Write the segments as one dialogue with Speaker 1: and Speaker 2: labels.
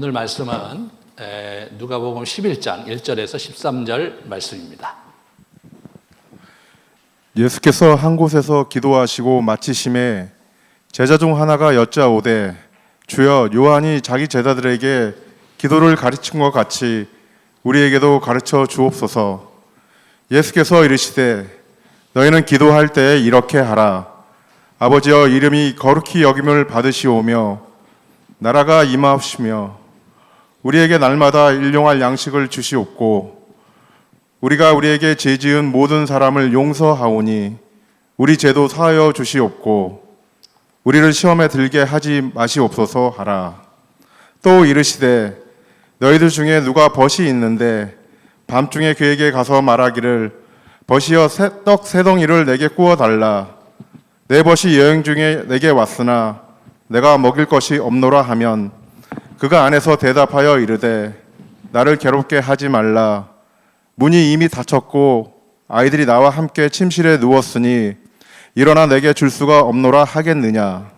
Speaker 1: 오늘 말씀은 누가복음 11장 1절에서 13절 말씀입니다.
Speaker 2: 예수께서 한 곳에서 기도하시고 마치심에 제자 중 하나가 여짜오되 주여, 요한이 자기 제자들에게 기도를 가르친 것 같이 우리에게도 가르쳐 주옵소서. 예수께서 이르시되 너희는 기도할 때에 이렇게 하라. 아버지여, 이름이 거룩히 여김을 받으시오며 나라가 임하옵시며 우리에게 날마다 일용할 양식을 주시옵고 우리가 우리에게 죄지은 모든 사람을 용서하오니 우리 죄도 사하여 주시옵고 우리를 시험에 들게 하지 마시옵소서 하라. 또 이르시되 너희들 중에 누가 벗이 있는데 밤중에 그에게 가서 말하기를 벗이여 떡 세 덩이를 내게 구워 달라. 내 벗이 여행 중에 내게 왔으나 내가 먹일 것이 없노라 하면 그가 안에서 대답하여 이르되 나를 괴롭게 하지 말라. 문이 이미 닫혔고 아이들이 나와 함께 침실에 누웠으니 일어나 내게 줄 수가 없노라 하겠느냐.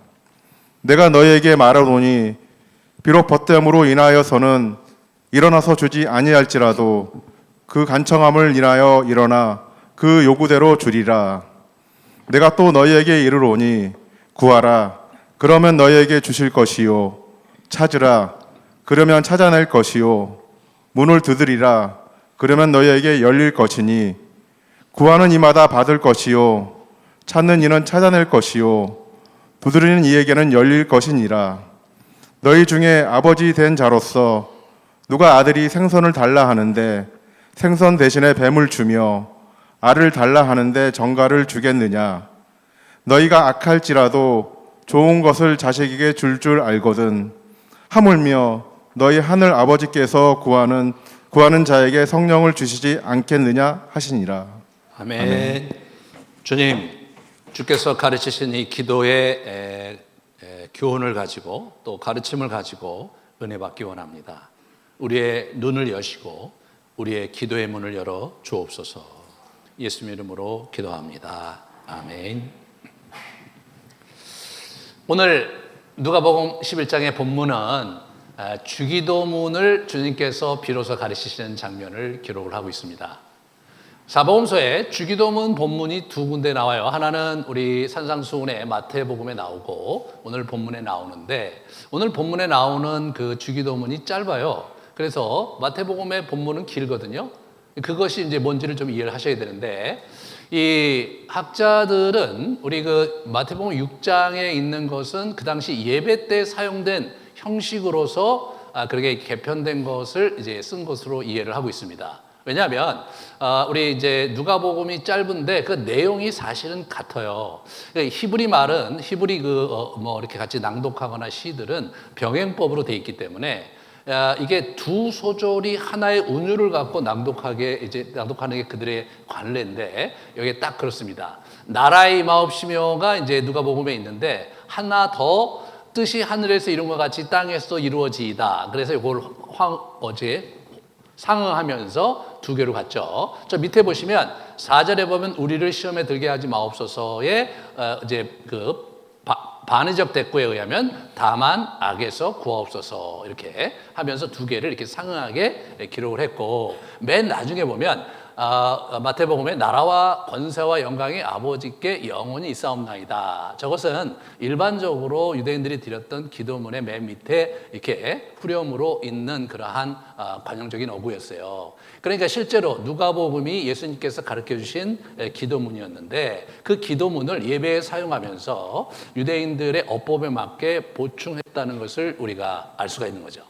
Speaker 2: 내가 너희에게 말하노니 비록 벗됨으로 인하여서는 일어나서 주지 아니할지라도 그 간청함을 인하여 일어나 그 요구대로 주리라. 내가 또 너희에게 이르노니 구하라, 그러면 너희에게 주실 것이요. 찾으라, 그러면 찾아낼 것이요. 문을 두드리라, 그러면 너희에게 열릴 것이니 구하는 이마다 받을 것이요. 찾는 이는 찾아낼 것이요. 두드리는 이에게는 열릴 것이니라. 너희 중에 아버지 된 자로서 누가 아들이 생선을 달라 하는데 생선 대신에 뱀을 주며 알을 달라 하는데 정갈을 주겠느냐. 너희가 악할지라도 좋은 것을 자식에게 줄 알거든. 하물며 너희 하늘 아버지께서 구하는 자에게 성령을 주시지 않겠느냐 하시니라.
Speaker 1: 아멘. 주님, 주께서 가르치신 이 기도의 교훈을 가지고 또 가르침을 가지고 은혜 받기 원합니다. 우리의 눈을 여시고 우리의 기도의 문을 열어 주옵소서. 예수님 이름으로 기도합니다. 아멘. 오늘 누가복음 11장의 본문은 주기도문을 주님께서 비로소 가르치시는 장면을 기록을 하고 있습니다. 사복음서에 주기도문 본문이 두 군데 나와요. 하나는 우리 산상수훈의 마태복음에 나오고 오늘 본문에 나오는데, 오늘 본문에 나오는 그 주기도문이 짧아요. 그래서 마태복음의 본문은 길거든요. 그것이 이제 뭔지를 좀 이해를 하셔야 되는데, 이 학자들은 우리 그 마태복음 6장에 있는 것은 그 당시 예배 때 사용된 형식으로서 그렇게 개편된 것을 이제 쓴 것으로 이해를 하고 있습니다. 왜냐하면 우리 이제 누가복음이 짧은데 그 내용이 사실은 같아요. 히브리 말은 히브리 뭐 이렇게 같이 낭독하거나 시들은 병행법으로 돼 있기 때문에 이게 두 소절이 하나의 운율을 갖고 낭독하는 게 그들의 관례인데, 여기에 딱 그렇습니다. 나라의 임하옵시며가 이제 누가복음에 있는데, 하나 더 뜻이 하늘에서 이룬 것 같이 땅에서 이루어지이다. 그래서 이걸 어제 상응하면서 두 개로 갔죠. 저 밑에 보시면 4절에 보면 우리를 시험에 들게 하지 마옵소서의 이제 그 반의적 대꾸에 의하면 다만 악에서 구하옵소서 이렇게 하면서 두 개를 이렇게 상응하게 기록을 했고, 맨 나중에 보면 마태복음에 나라와 권세와 영광이 아버지께 영원히 있사옵나이다. 저것은 일반적으로 유대인들이 드렸던 기도문의 맨 밑에 이렇게 후렴으로 있는 그러한 관용적인 어구였어요. 그러니까 실제로 누가복음이 예수님께서 가르쳐 주신 기도문이었는데, 그 기도문을 예배에 사용하면서 유대인들의 어법에 맞게 보충했다는 것을 우리가 알 수가 있는 거죠.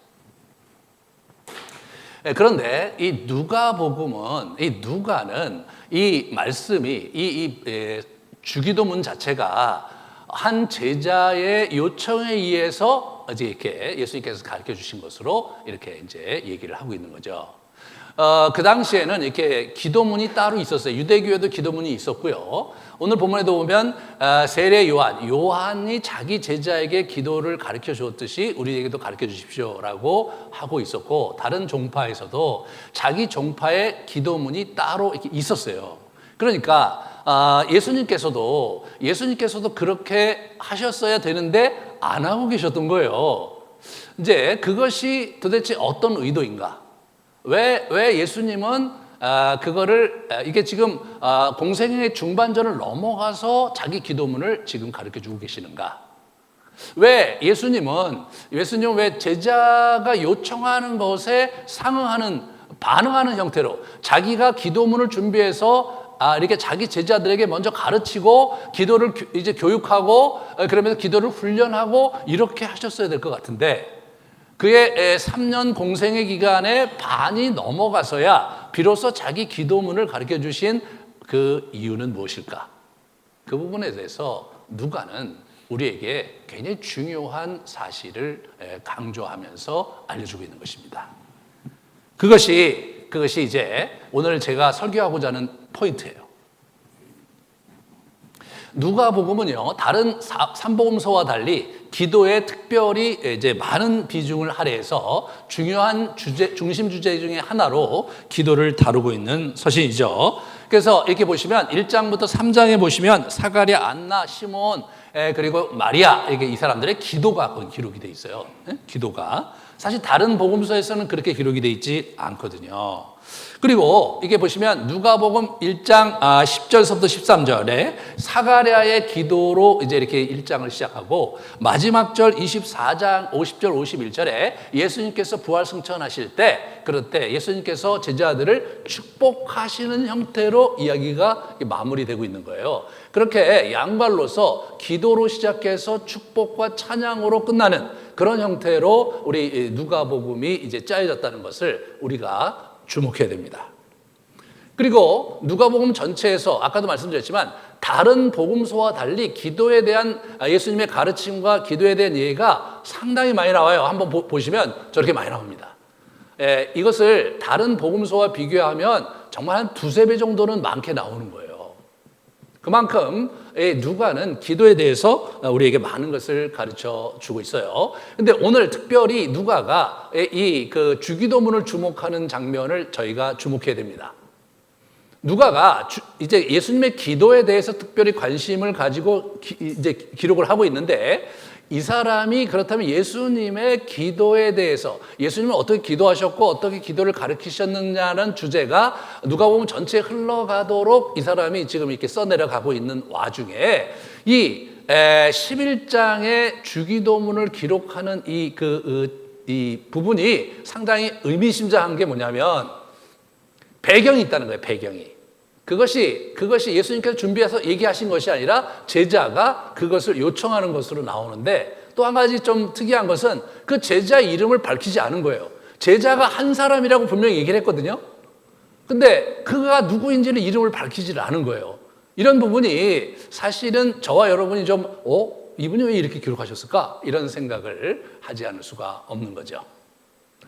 Speaker 1: 그런데 이 누가복음은, 이 누가는 이 말씀이 이 주기도문 자체가 한 제자의 요청에 의해서 이제 이렇게 예수님께서 가르쳐 주신 것으로 이렇게 이제 얘기를 하고 있는 거죠. 그 당시에는 이렇게 기도문이 따로 있었어요. 유대교에도 기도문이 있었고요. 오늘 본문에도 보면 세례 요한이 자기 제자에게 기도를 가르쳐 주었듯이 우리에게도 가르쳐 주십시오라고 하고 있었고, 다른 종파에서도 자기 종파의 기도문이 따로 이렇게 있었어요. 그러니까 예수님께서도 그렇게 하셨어야 되는데 안 하고 계셨던 거예요. 이제 그것이 도대체 어떤 의도인가? 왜 예수님은 그거를 이게 지금 공생의 중반전을 넘어가서 자기 기도문을 지금 가르쳐 주고 계시는가? 왜 예수님은 왜 제자가 요청하는 것에 반응하는 형태로 자기가 기도문을 준비해서 이렇게 자기 제자들에게 먼저 가르치고 기도를 이제 교육하고 그러면서 기도를 훈련하고 이렇게 하셨어야 될 것 같은데 그의 3년 공생의 기간에 반이 넘어가서야 비로소 자기 기도문을 가르쳐 주신 그 이유는 무엇일까? 그 부분에 대해서 누가는 우리에게 굉장히 중요한 사실을 강조하면서 알려주고 있는 것입니다. 그것이 이제 오늘 제가 설교하고자 하는 포인트예요. 누가복음은요, 다른 삼복음서와 달리 기도에 특별히 이제 많은 비중을 할애해서 중요한 중심 주제 중에 하나로 기도를 다루고 있는 서신이죠. 그래서 이렇게 보시면 1장부터 3장에 보시면 사가랴, 안나, 시몬, 그리고 마리아, 이게 이 사람들의 기도가 기록이 돼 있어요. 기도가. 사실 다른 복음서에서는 그렇게 기록이 돼 있지 않거든요. 그리고 이게 보시면 누가복음 1장 10절서부터 13절에 사가랴의 기도로 이제 이렇게 1장을 시작하고 마지막 절 24장 50절 51절에 예수님께서 부활 승천하실 때 그럴 때 예수님께서 제자들을 축복하시는 형태로 이야기가 마무리되고 있는 거예요. 그렇게 양발로서 기도로 시작해서 축복과 찬양으로 끝나는 그런 형태로 우리 누가복음이 이제 짜여졌다는 것을 우리가 주목해야 됩니다. 그리고 누가복음 전체에서 아까도 말씀드렸지만 다른 복음서와 달리 기도에 대한 예수님의 가르침과 기도에 대한 예가 상당히 많이 나와요. 한번 보시면 저렇게 많이 나옵니다. 이것을 다른 복음서와 비교하면 정말 한 두세 배 정도는 많게 나오는 거예요. 그만큼 누가는 기도에 대해서 우리에게 많은 것을 가르쳐 주고 있어요. 근데 오늘 특별히 누가가 이 그 주기도문을 주목하는 장면을 저희가 주목해야 됩니다. 누가가 이제 예수님의 기도에 대해서 특별히 관심을 가지고 이제 기록을 하고 있는데 이 사람이 그렇다면 예수님의 기도에 대해서 예수님은 어떻게 기도하셨고 어떻게 기도를 가르치셨느냐는 주제가 누가복음 전체에 흘러가도록 이 사람이 지금 이렇게 써내려가고 있는 와중에 이 11장의 주기도문을 기록하는 이 부분이 상당히 의미심장한 게 뭐냐면 배경이 있다는 거예요. 배경이. 그것이 예수님께서 준비해서 얘기하신 것이 아니라 제자가 그것을 요청하는 것으로 나오는데 또 한 가지 좀 특이한 것은 그 제자 이름을 밝히지 않은 거예요. 제자가 한 사람이라고 분명히 얘기를 했거든요. 근데 그가 누구인지는 이름을 밝히지 않은 거예요. 이런 부분이 사실은 저와 여러분이 좀 이분이 왜 이렇게 기록하셨을까? 이런 생각을 하지 않을 수가 없는 거죠.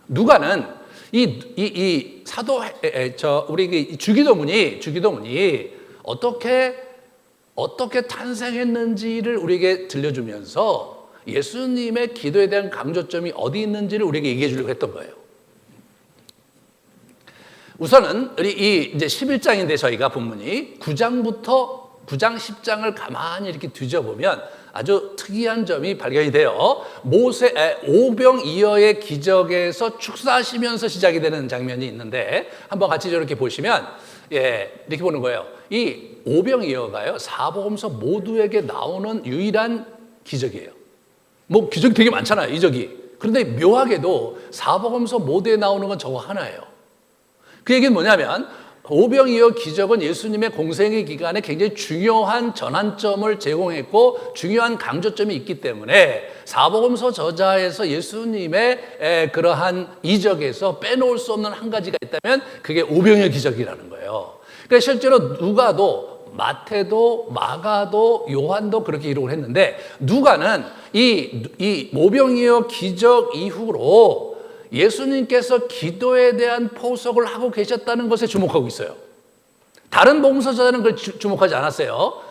Speaker 1: 누가는 이 우리 주기도문이 어떻게 탄생했는지를 우리에게 들려주면서 예수님의 기도에 대한 강조점이 어디 있는지를 우리에게 얘기해 주려고 했던 거예요. 우선은 이제 11장인데 저희가 본문이 9장 10장을 가만히 이렇게 뒤져보면 아주 특이한 점이 발견이 돼요. 오병이어의 기적에서 축사하시면서 시작이 되는 장면이 있는데 한번 같이 저렇게 보시면 이렇게 보는 거예요. 이 오병이어가요 사복음서 모두에게 나오는 유일한 기적이에요. 뭐 기적이 되게 많잖아요, 이적이. 그런데 묘하게도 사복음서 모두에 나오는 건 저거 하나예요. 그 얘기는 뭐냐면 오병이어 기적은 예수님의 공생의 기간에 굉장히 중요한 전환점을 제공했고 중요한 강조점이 있기 때문에 사복음서 저자에서 예수님의 그러한 이적에서 빼놓을 수 없는 한 가지가 있다면 그게 오병이어 기적이라는 거예요. 그래서 실제로 누가도 마태도 마가도 요한도 그렇게 기록을 했는데 누가는 이 오병이어 기적 이후로 예수님께서 기도에 대한 포석을 하고 계셨다는 것에 주목하고 있어요. 다른 복음서자는 그걸 주목하지 않았어요.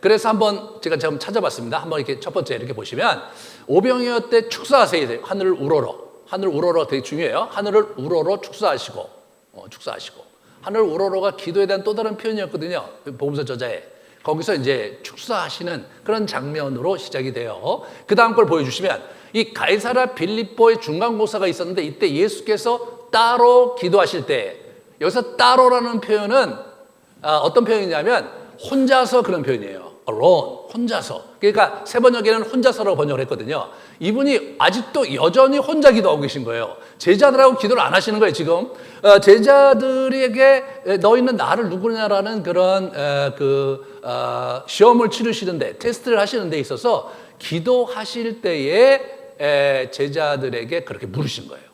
Speaker 1: 그래서 한번 제가 좀 찾아봤습니다. 한번 이렇게 첫 번째 이렇게 보시면 오병이어 때 축사하세요. 하늘을 우러러. 하늘 우러러 되게 중요해요. 하늘을 우러러 축사하시고. 하늘 우러러가 기도에 대한 또 다른 표현이었거든요. 복음서 저자에. 거기서 이제 축사하시는 그런 장면으로 시작이 돼요. 그 다음 걸 보여주시면 이 가이사랴 빌립보의 중간고사가 있었는데 이때 예수께서 따로 기도하실 때, 여기서 따로라는 표현은 어떤 표현이냐면 혼자서 그런 표현이에요. alone, 혼자서. 그러니까 세 번역에는 혼자서라고 번역을 했거든요. 이분이 아직도 여전히 혼자 기도하고 계신 거예요. 제자들하고 기도를 안 하시는 거예요, 지금. 제자들에게 너희는 나를 누구냐라는 그런 시험을 치르시는데, 테스트를 하시는 데 있어서 기도하실 때에 제자들에게 그렇게 물으신 거예요.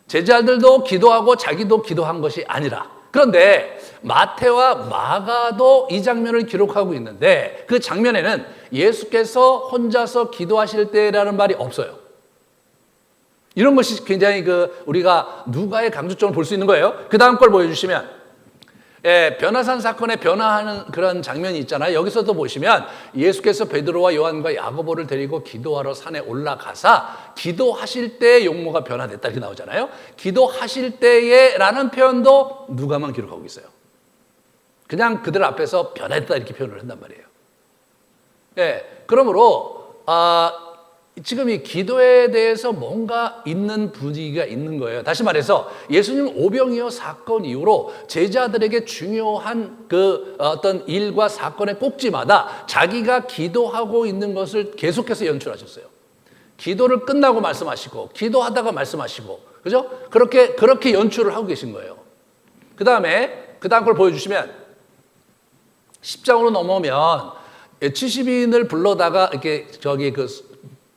Speaker 1: 제자들도 기도하고 자기도 기도한 것이 아니라. 그런데 마태와 마가도 이 장면을 기록하고 있는데 그 장면에는 예수께서 혼자서 기도하실 때라는 말이 없어요. 이런 것이 굉장히 우리가 누가의 강조점을 볼 수 있는 거예요. 그 다음 걸 보여주시면 변화산 사건에 변화하는 그런 장면이 있잖아요. 여기서도 보시면 예수께서 베드로와 요한과 야고보를 데리고 기도하러 산에 올라가사 기도하실 때의 용모가 변화됐다 이렇게 나오잖아요. 기도하실 때에 라는 표현도 누가만 기록하고 있어요. 그냥 그들 앞에서 변화했다 이렇게 표현을 한단 말이에요. 그러므로 지금 이 기도에 대해서 뭔가 있는 분위기가 있는 거예요. 다시 말해서 예수님 오병이어 사건 이후로 제자들에게 중요한 어떤 일과 사건의 꼭지마다 자기가 기도하고 있는 것을 계속해서 연출하셨어요. 기도를 끝나고 말씀하시고 기도하다가 말씀하시고 그죠? 그렇게 연출을 하고 계신 거예요. 그 다음 걸 보여주시면 10장으로 넘어오면 70인을 불러다가 이렇게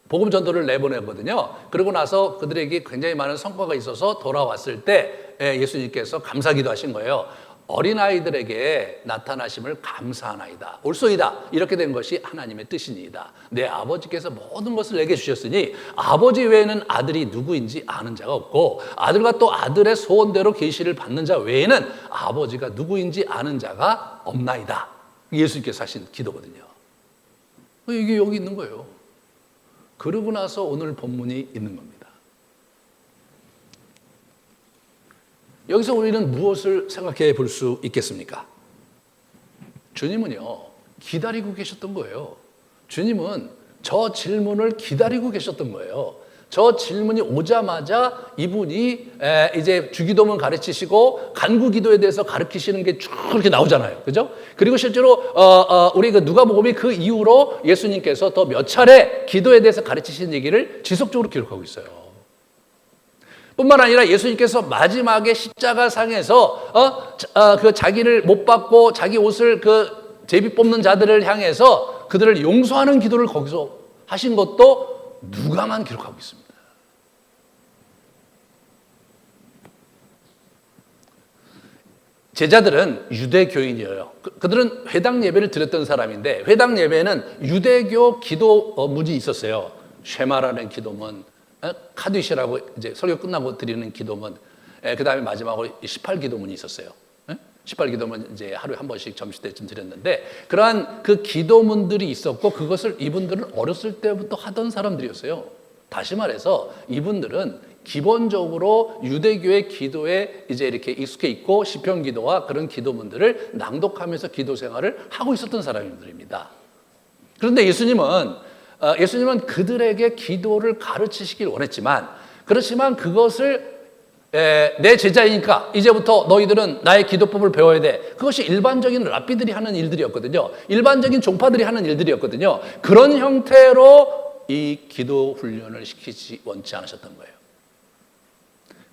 Speaker 1: 복음 전도를 내보내거든요. 그러고 나서 그들에게 굉장히 많은 성과가 있어서 돌아왔을 때 예수님께서 감사기도 하신 거예요. 어린아이들에게 나타나심을 감사하나이다. 옳소이다. 이렇게 된 것이 하나님의 뜻이니이다. 내 아버지께서 모든 것을 내게 주셨으니 아버지 외에는 아들이 누구인지 아는 자가 없고 아들과 또 아들의 소원대로 계시를 받는 자 외에는 아버지가 누구인지 아는 자가 없나이다. 예수님께서 하신 기도거든요. 이게 여기 있는 거예요. 그러고 나서 오늘 본문이 있는 겁니다. 여기서 우리는 무엇을 생각해 볼 수 있겠습니까? 주님은요, 기다리고 계셨던 거예요. 주님은 저 질문을 기다리고 계셨던 거예요. 저 질문이 오자마자 이분이 이제 주기도문 가르치시고 간구기도에 대해서 가르치시는 게 쭉 이렇게 나오잖아요. 그죠? 그리고 실제로 우리 누가복음이 그 이후로 예수님께서 더 몇 차례 기도에 대해서 가르치신 얘기를 지속적으로 기록하고 있어요. 뿐만 아니라 예수님께서 마지막에 십자가상에서 자기를 못 받고 자기 옷을 제비 뽑는 자들을 향해서 그들을 용서하는 기도를 거기서 하신 것도 누가만 기록하고 있습니다. 제자들은 유대교인이에요. 그들은 회당 예배를 드렸던 사람인데 회당 예배는 유대교 기도 문이 있었어요. 쉐마라는 기도문, 카디시라고 이제 설교 끝나고 드리는 기도문, 그 다음에 마지막으로 18기도문이 있었어요. 18기도문 이제 하루에 한 번씩 점심때쯤 드렸는데 그러한 그 기도문들이 있었고 그것을 이분들은 어렸을 때부터 하던 사람들이었어요. 다시 말해서 이분들은 기본적으로 유대교의 기도에 이제 이렇게 익숙해 있고 시편 기도와 그런 기도문들을 낭독하면서 기도 생활을 하고 있었던 사람들입니다. 그런데 예수님은 그들에게 기도를 가르치시길 원했지만 그렇지만 그것을 내 제자이니까 이제부터 너희들은 나의 기도법을 배워야 돼. 그것이 일반적인 랍비들이 하는 일들이었거든요. 일반적인 종파들이 하는 일들이었거든요. 그런 형태로 이 기도 훈련을 시키지 원치 않으셨던 거예요.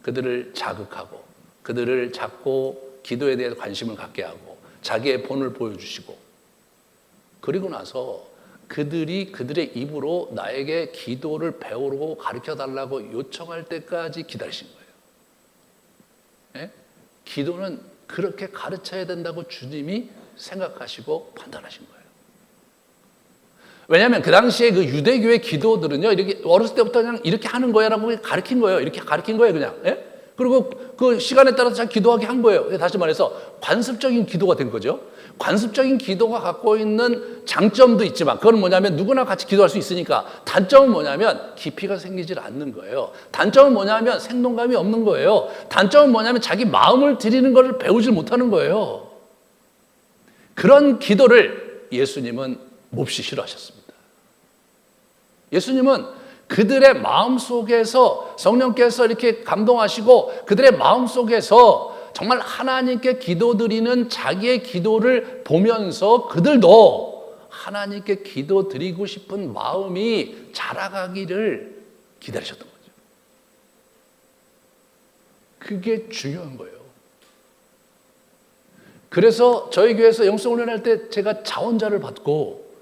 Speaker 1: 그들을 자극하고 그들을 자꾸 기도에 대해서 관심을 갖게 하고 자기의 본을 보여주시고 그리고 나서 그들이 그들의 입으로 나에게 기도를 배우고 가르쳐달라고 요청할 때까지 기다리신 거예요. 기도는 그렇게 가르쳐야 된다고 주님이 생각하시고 판단하신 거예요. 왜냐하면 그 당시에 그 유대교의 기도들은요, 이렇게 어렸을 때부터 그냥 이렇게 하는 거야라고 가르친 거예요. 이렇게 가르친 거예요, 그냥. 그리고 그 시간에 따라서 잘 기도하게 한 거예요. 다시 말해서 관습적인 기도가 된 거죠. 관습적인 기도가 갖고 있는 장점도 있지만 그건 뭐냐면 누구나 같이 기도할 수 있으니까 단점은 뭐냐면 깊이가 생기질 않는 거예요. 단점은 뭐냐면 생동감이 없는 거예요. 단점은 뭐냐면 자기 마음을 드리는 것을 배우질 못하는 거예요. 그런 기도를 예수님은 몹시 싫어하셨습니다. 예수님은 그들의 마음 속에서 성령께서 이렇게 감동하시고 그들의 마음 속에서 정말 하나님께 기도드리는 자기의 기도를 보면서 그들도 하나님께 기도드리고 싶은 마음이 자라가기를 기다리셨던 거죠. 그게 중요한 거예요. 그래서 저희 교회에서 영성훈련할 때 제가 자원자를 받고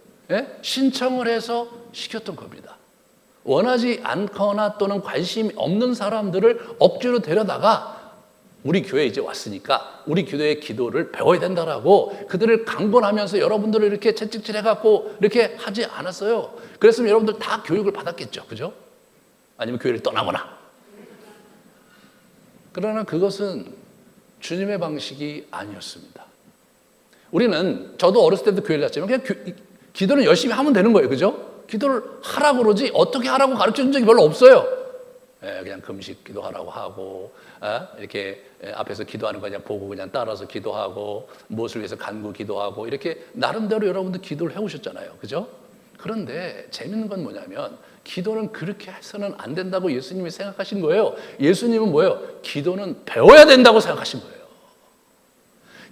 Speaker 1: 신청을 해서 시켰던 겁니다. 원하지 않거나 또는 관심이 없는 사람들을 억지로 데려다가 우리 교회에 이제 왔으니까 우리 교회의 기도를 배워야 된다라고 그들을 강권하면서 여러분들을 이렇게 채찍질 해갖고 이렇게 하지 않았어요. 그랬으면 여러분들 다 교육을 받았겠죠. 그죠? 아니면 교회를 떠나거나. 그러나 그것은 주님의 방식이 아니었습니다. 우리는 저도 어렸을 때도 교회를 갔지만 그냥 기도는 열심히 하면 되는 거예요. 그죠? 기도를 하라고 그러지 어떻게 하라고 가르쳐준 적이 별로 없어요. 그냥 금식 기도하라고 하고 이렇게 앞에서 기도하는 거 그냥 보고 그냥 따라서 기도하고 무엇을 위해서 간구 기도하고 이렇게 나름대로 여러분들 기도를 해오셨잖아요. 그죠? 그런데 재밌는 건 뭐냐면 기도는 그렇게 해서는 안 된다고 예수님이 생각하신 거예요. 예수님은 뭐예요? 기도는 배워야 된다고 생각하신 거예요.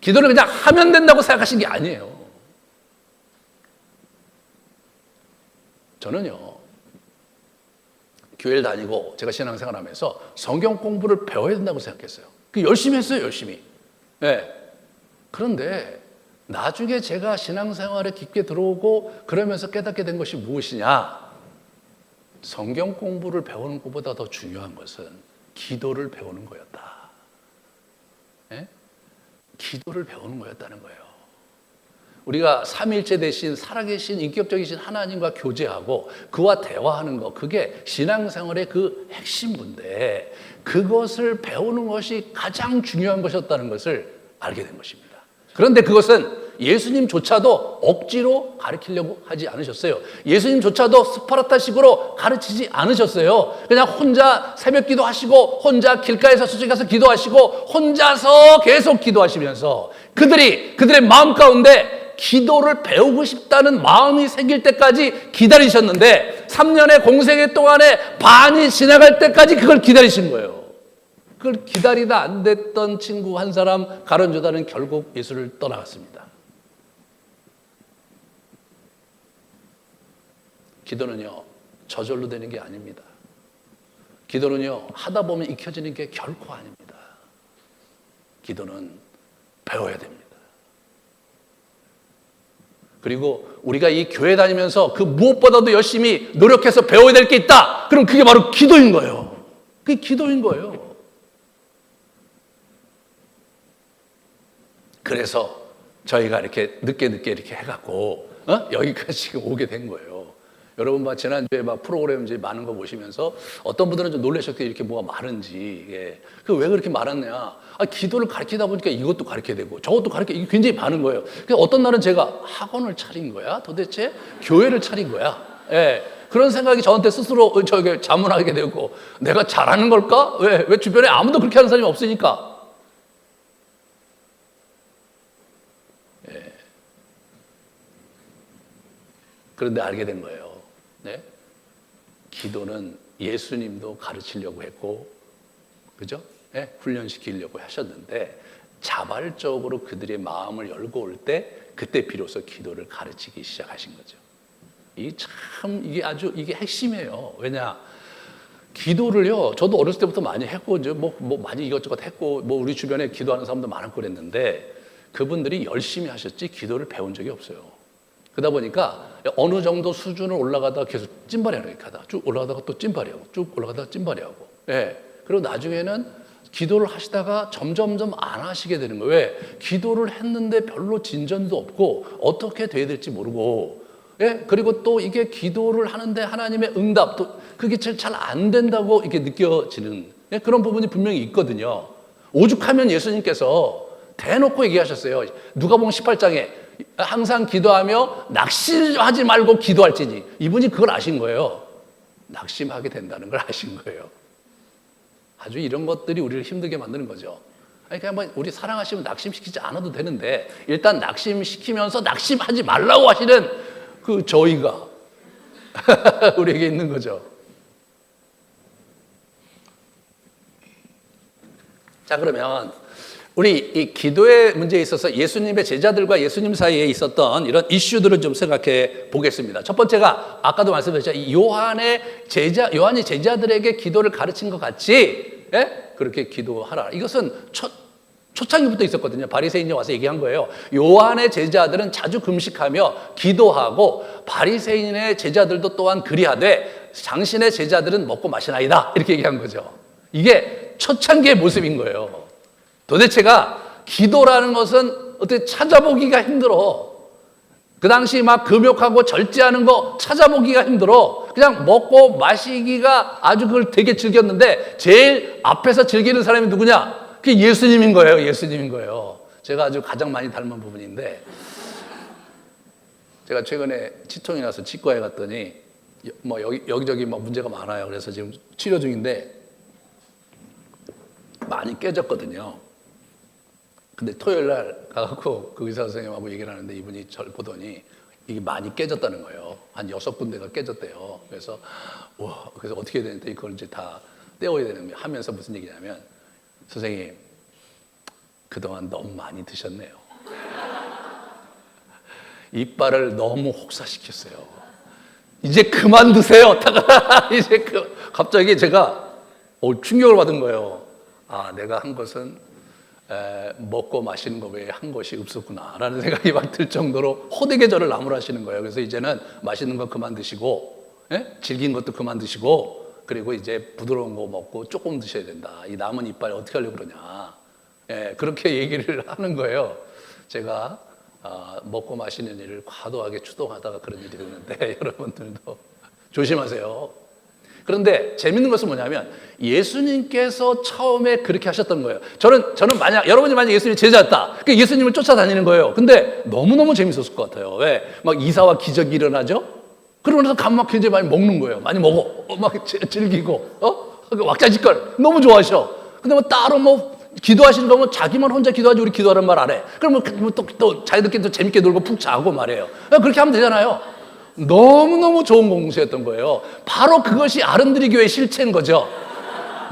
Speaker 1: 기도를 그냥 하면 된다고 생각하신 게 아니에요. 저는요, 교회를 다니고 제가 신앙생활 하면서 성경 공부를 배워야 된다고 생각했어요. 열심히 했어요, 열심히. 네. 그런데 나중에 제가 신앙생활에 깊게 들어오고 그러면서 깨닫게 된 것이 무엇이냐? 성경 공부를 배우는 것보다 더 중요한 것은 기도를 배우는 거였다. 네? 기도를 배우는 거였다는 거예요. 우리가 삼위일체 대신 살아계신 인격적이신 하나님과 교제하고 그와 대화하는 것, 그게 신앙생활의 그 핵심인데 그것을 배우는 것이 가장 중요한 것이었다는 것을 알게 된 것입니다. 그런데 그것은 예수님조차도 억지로 가르치려고 하지 않으셨어요. 예수님조차도 스파르타식으로 가르치지 않으셨어요. 그냥 혼자 새벽기도 하시고 혼자 길가에서 수직 가서 기도하시고 혼자서 계속 기도하시면서 그들의 마음 가운데 기도를 배우고 싶다는 마음이 생길 때까지 기다리셨는데 3년의 공생애 동안에 반이 지나갈 때까지 그걸 기다리신 거예요. 그걸 기다리다 안 됐던 친구 한 사람 가론유다는 결국 예수를 떠나갔습니다. 기도는요, 저절로 되는 게 아닙니다. 기도는요, 하다 보면 익혀지는 게 결코 아닙니다. 기도는 배워야 됩니다. 그리고 우리가 이 교회 다니면서 그 무엇보다도 열심히 노력해서 배워야 될 게 있다. 그럼 그게 바로 기도인 거예요. 그게 기도인 거예요. 그래서 저희가 이렇게 늦게 이렇게 해갖고 여기까지 지금 오게 된 거예요. 여러분 지난주에 프로그램 이제 많은 거 보시면서 어떤 분들은 좀 놀라셨게 이렇게 뭐가 많은지. 그 왜 그렇게 많았냐? 기도를 가르치다 보니까 이것도 가르쳐야 되고 저것도 이게 굉장히 많은 거예요. 그래서 어떤 날은 제가 학원을 차린 거야? 도대체 교회를 차린 거야? 예. 그런 생각이 저한테 스스로 자문하게 되고 내가 잘하는 걸까? 왜 주변에 아무도 그렇게 하는 사람이 없으니까. 예. 그런데 알게 된 거예요. 네? 기도는 예수님도 가르치려고 했고, 그죠? 네? 훈련시키려고 하셨는데, 자발적으로 그들의 마음을 열고 올 때, 그때 비로소 기도를 가르치기 시작하신 거죠. 이게 핵심이에요. 왜냐? 기도를요, 저도 어렸을 때부터 많이 했고, 이제 많이 이것저것 했고, 우리 주변에 기도하는 사람도 많고 그랬는데, 그분들이 열심히 하셨지, 기도를 배운 적이 없어요. 그러다 보니까 어느 정도 수준을 올라가다가 계속 찐발이하고 이렇게 하다가 쭉 올라가다가 또 찐발이하고 쭉 올라가다가 찐발이하고. 예. 그리고 나중에는 기도를 하시다가 점점점 안 하시게 되는 거예요. 왜? 기도를 했는데 별로 진전도 없고 어떻게 돼야 될지 모르고. 예. 그리고 또 이게 기도를 하는데 하나님의 응답도 그게 잘 안 된다고 이렇게 느껴지는 그런 부분이 분명히 있거든요. 오죽하면 예수님께서 대놓고 얘기하셨어요. 누가복음 18장에 항상 기도하며 낙심하지 말고 기도할지니. 이분이 그걸 아신 거예요. 낙심하게 된다는 걸 아신 거예요. 아주 이런 것들이 우리를 힘들게 만드는 거죠. 그냥 우리 사랑하시면 낙심시키지 않아도 되는데 일단 낙심시키면서 낙심하지 말라고 하시는 그 저희가 우리에게 있는 거죠. 자, 그러면 우리 이 기도의 문제에 있어서 예수님의 제자들과 예수님 사이에 있었던 이런 이슈들을 좀 생각해 보겠습니다. 첫 번째가 아까도 말씀드렸죠. 요한이 제자들에게 기도를 가르친 것 같이 그렇게 기도하라. 이것은 초창기부터 있었거든요. 바리새인이 와서 얘기한 거예요. 요한의 제자들은 자주 금식하며 기도하고 바리새인의 제자들도 또한 그리하되 당신의 제자들은 먹고 마시나이다. 이렇게 얘기한 거죠. 이게 초창기의 모습인 거예요. 도대체가 기도라는 것은 어떻게 찾아보기가 힘들어. 그 당시 막 금욕하고 절제하는 거 찾아보기가 힘들어. 그냥 먹고 마시기가 아주 그걸 되게 즐겼는데 제일 앞에서 즐기는 사람이 누구냐? 그게 예수님인 거예요. 예수님인 거예요. 제가 아주 가장 많이 닮은 부분인데 제가 최근에 치통이 나서 치과에 갔더니 뭐 여기저기 뭐 문제가 많아요. 그래서 지금 치료 중인데 많이 깨졌거든요. 근데 토요일 날 가갖고 그 의사 선생님하고 얘기를 하는데 이분이 저를 보더니 이게 많이 깨졌다는 거예요. 한 6군데가 깨졌대요. 그래서 어떻게 되는데 이걸 이제 다 떼어야 되는 하면서 무슨 얘기냐면 선생님 그동안 너무 많이 드셨네요. 이빨을 너무 혹사시켰어요. 이제 그만 드세요. 이제 갑자기 제가 충격을 받은 거예요. 아, 내가 한 것은 먹고 마시는 것 외에 한 것이 없었구나라는 생각이 막 들 정도로 호되게 저를 나무라시는 거예요. 그래서 이제는 맛있는 거 그만 드시고 질긴 것도 그만 드시고 그리고 이제 부드러운 거 먹고 조금 드셔야 된다. 이 남은 이빨 어떻게 하려고 그러냐. 그렇게 얘기를 하는 거예요. 제가 먹고 마시는 일을 과도하게 추동하다가 그런 일이 있는데 여러분들도 조심하세요. 그런데 재밌는 것은 뭐냐면 예수님께서 처음에 그렇게 하셨던 거예요. 저는 여러분이 만약 예수님 제자였다. 그 예수님을 쫓아다니는 거예요. 근데 너무너무 재밌었을 것 같아요. 왜? 막 이사와 기적이 일어나죠? 그러고 나서 막 굉장히 많이 먹는 거예요. 많이 먹어. 막 즐기고, 왁자지껄. 너무 좋아하셔. 근데 뭐 따로 뭐 기도하시는 거면 자기만 혼자 기도하지 우리 기도하는 말 안 해. 그러면 또 자기들끼리 또 재밌게 놀고 푹 자고 말이에요. 그렇게 하면 되잖아요. 너무너무 좋은 공동체였던 거예요. 바로 그것이 아름드리 교회의 실체인 거죠.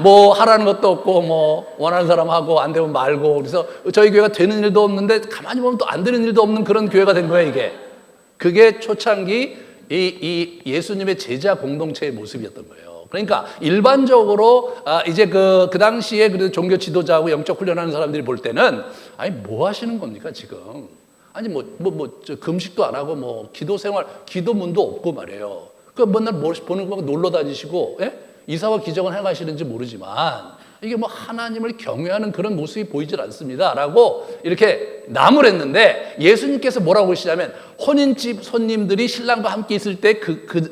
Speaker 1: 뭐 하라는 것도 없고 뭐 원하는 사람 하고 안 되면 말고 그래서 저희 교회가 되는 일도 없는데 가만히 보면 또 안 되는 일도 없는 그런 교회가 된 거예요, 이게. 그게 초창기 이 예수님의 제자 공동체의 모습이었던 거예요. 그러니까 일반적으로 이제 그 당시에 그 종교 지도자하고 영적 훈련하는 사람들이 볼 때는 아니 뭐 하시는 겁니까 지금? 아니 금식도 안 하고 뭐 기도 생활 기도문도 없고 말이에요. 그 맨날 보는 거 놀러 다니시고 이사와 기적은 행하시는지 모르지만 이게 뭐 하나님을 경외하는 그런 모습이 보이질 않습니다라고 이렇게 나무랬는데 예수님께서 뭐라고 그러시냐면 혼인집 손님들이 신랑과 함께 있을 때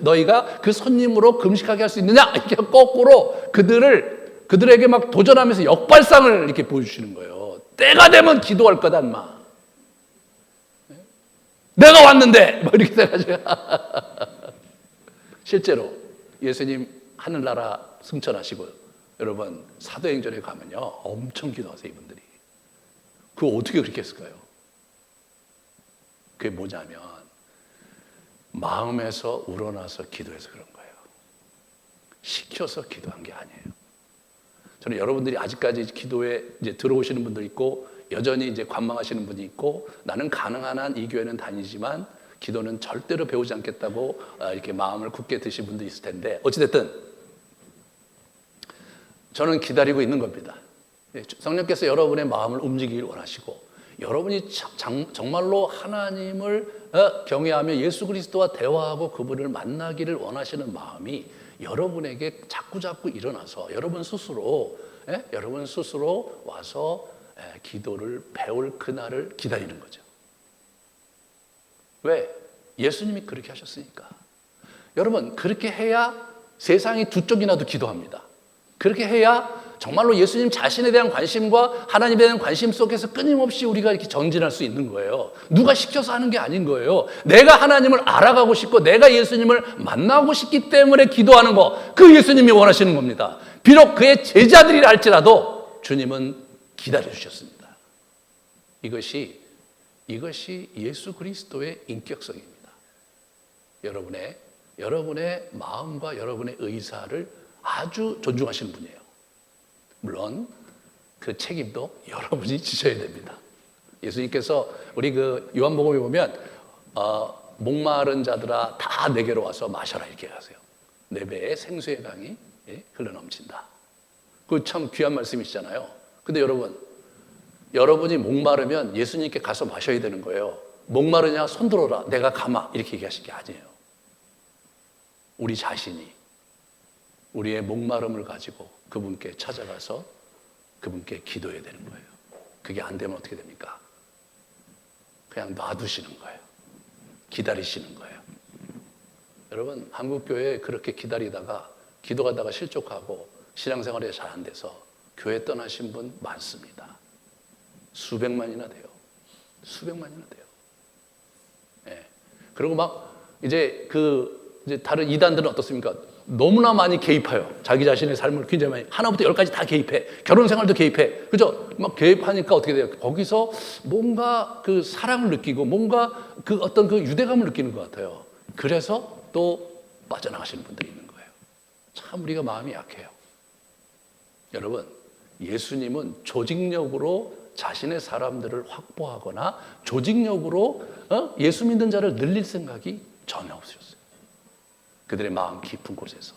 Speaker 1: 너희가 그 손님으로 금식하게 할 수 있느냐 이렇게 거꾸로 그들에게 막 도전하면서 역발상을 이렇게 보여주시는 거예요. 때가 되면 기도할 거다 인마. 내가 왔는데 뭐 이렇게 돼가지고 실제로 예수님 하늘나라 승천하시고 여러분 사도행전에 가면요 엄청 기도하세요 이분들이. 그거 어떻게 그렇게 했을까요? 그게 뭐냐면 마음에서 우러나서 기도해서 그런 거예요. 시켜서 기도한 게 아니에요. 저는 여러분들이 아직까지 기도에 이제 들어오시는 분들 있고 여전히 이제 관망하시는 분이 있고 나는 가능한 한 이 교회는 다니지만 기도는 절대로 배우지 않겠다고 이렇게 마음을 굳게 드신 분도 있을 텐데 어찌됐든 저는 기다리고 있는 겁니다. 성령께서 여러분의 마음을 움직이길 원하시고 여러분이 정말로 하나님을 경외하며 예수 그리스도와 대화하고 그분을 만나기를 원하시는 마음이 여러분에게 자꾸자꾸 일어나서 여러분 스스로 와서 기도를 배울 그날을 기다리는 거죠. 왜? 예수님이 그렇게 하셨으니까. 여러분 그렇게 해야 세상이 두 쪽이나도 기도합니다. 그렇게 해야 정말로 예수님 자신에 대한 관심과 하나님에 대한 관심 속에서 끊임없이 우리가 이렇게 전진할 수 있는 거예요. 누가 시켜서 하는 게 아닌 거예요. 내가 하나님을 알아가고 싶고 내가 예수님을 만나고 싶기 때문에 기도하는 거, 그 예수님이 원하시는 겁니다. 비록 그의 제자들이라 할지라도 주님은 기다려주셨습니다. 이것이 예수 그리스도의 인격성입니다. 여러분의 마음과 여러분의 의사를 아주 존중하시는 분이에요. 물론 그 책임도 여러분이 지셔야 됩니다. 예수님께서 우리 그 요한복음에 보면 목마른 자들아 다 내게로 와서 마셔라 이렇게 하세요. 내 배에 생수의 강이 흘러넘친다. 그 참 귀한 말씀이시잖아요. 근데 여러분이 목마르면 예수님께 가서 마셔야 되는 거예요. 목마르냐 손 들어라 내가 감아 이렇게 얘기하실 게 아니에요. 우리 자신이 우리의 목마름을 가지고 그분께 찾아가서 그분께 기도해야 되는 거예요. 그게 안 되면 어떻게 됩니까? 그냥 놔두시는 거예요. 기다리시는 거예요. 여러분 한국교회에 그렇게 기다리다가 기도하다가 실족하고 신앙생활이 잘 안 돼서 교회 떠나신 분 많습니다. 수백만이나 돼요. 수백만이나 돼요. 예. 그리고 막 이제 다른 이단들은 어떻습니까? 너무나 많이 개입해요. 자기 자신의 삶을 굉장히 많이 하나부터 열까지 다 개입해. 결혼 생활도 개입해. 그죠? 막 개입하니까 어떻게 돼요? 거기서 뭔가 그 사랑을 느끼고 뭔가 그 어떤 그 유대감을 느끼는 것 같아요. 그래서 또 빠져나가시는 분들이 있는 거예요. 참 우리가 마음이 약해요. 여러분, 예수님은 조직력으로 자신의 사람들을 확보하거나 조직력으로 예수 믿는 자를 늘릴 생각이 전혀 없으셨어요. 그들의 마음 깊은 곳에서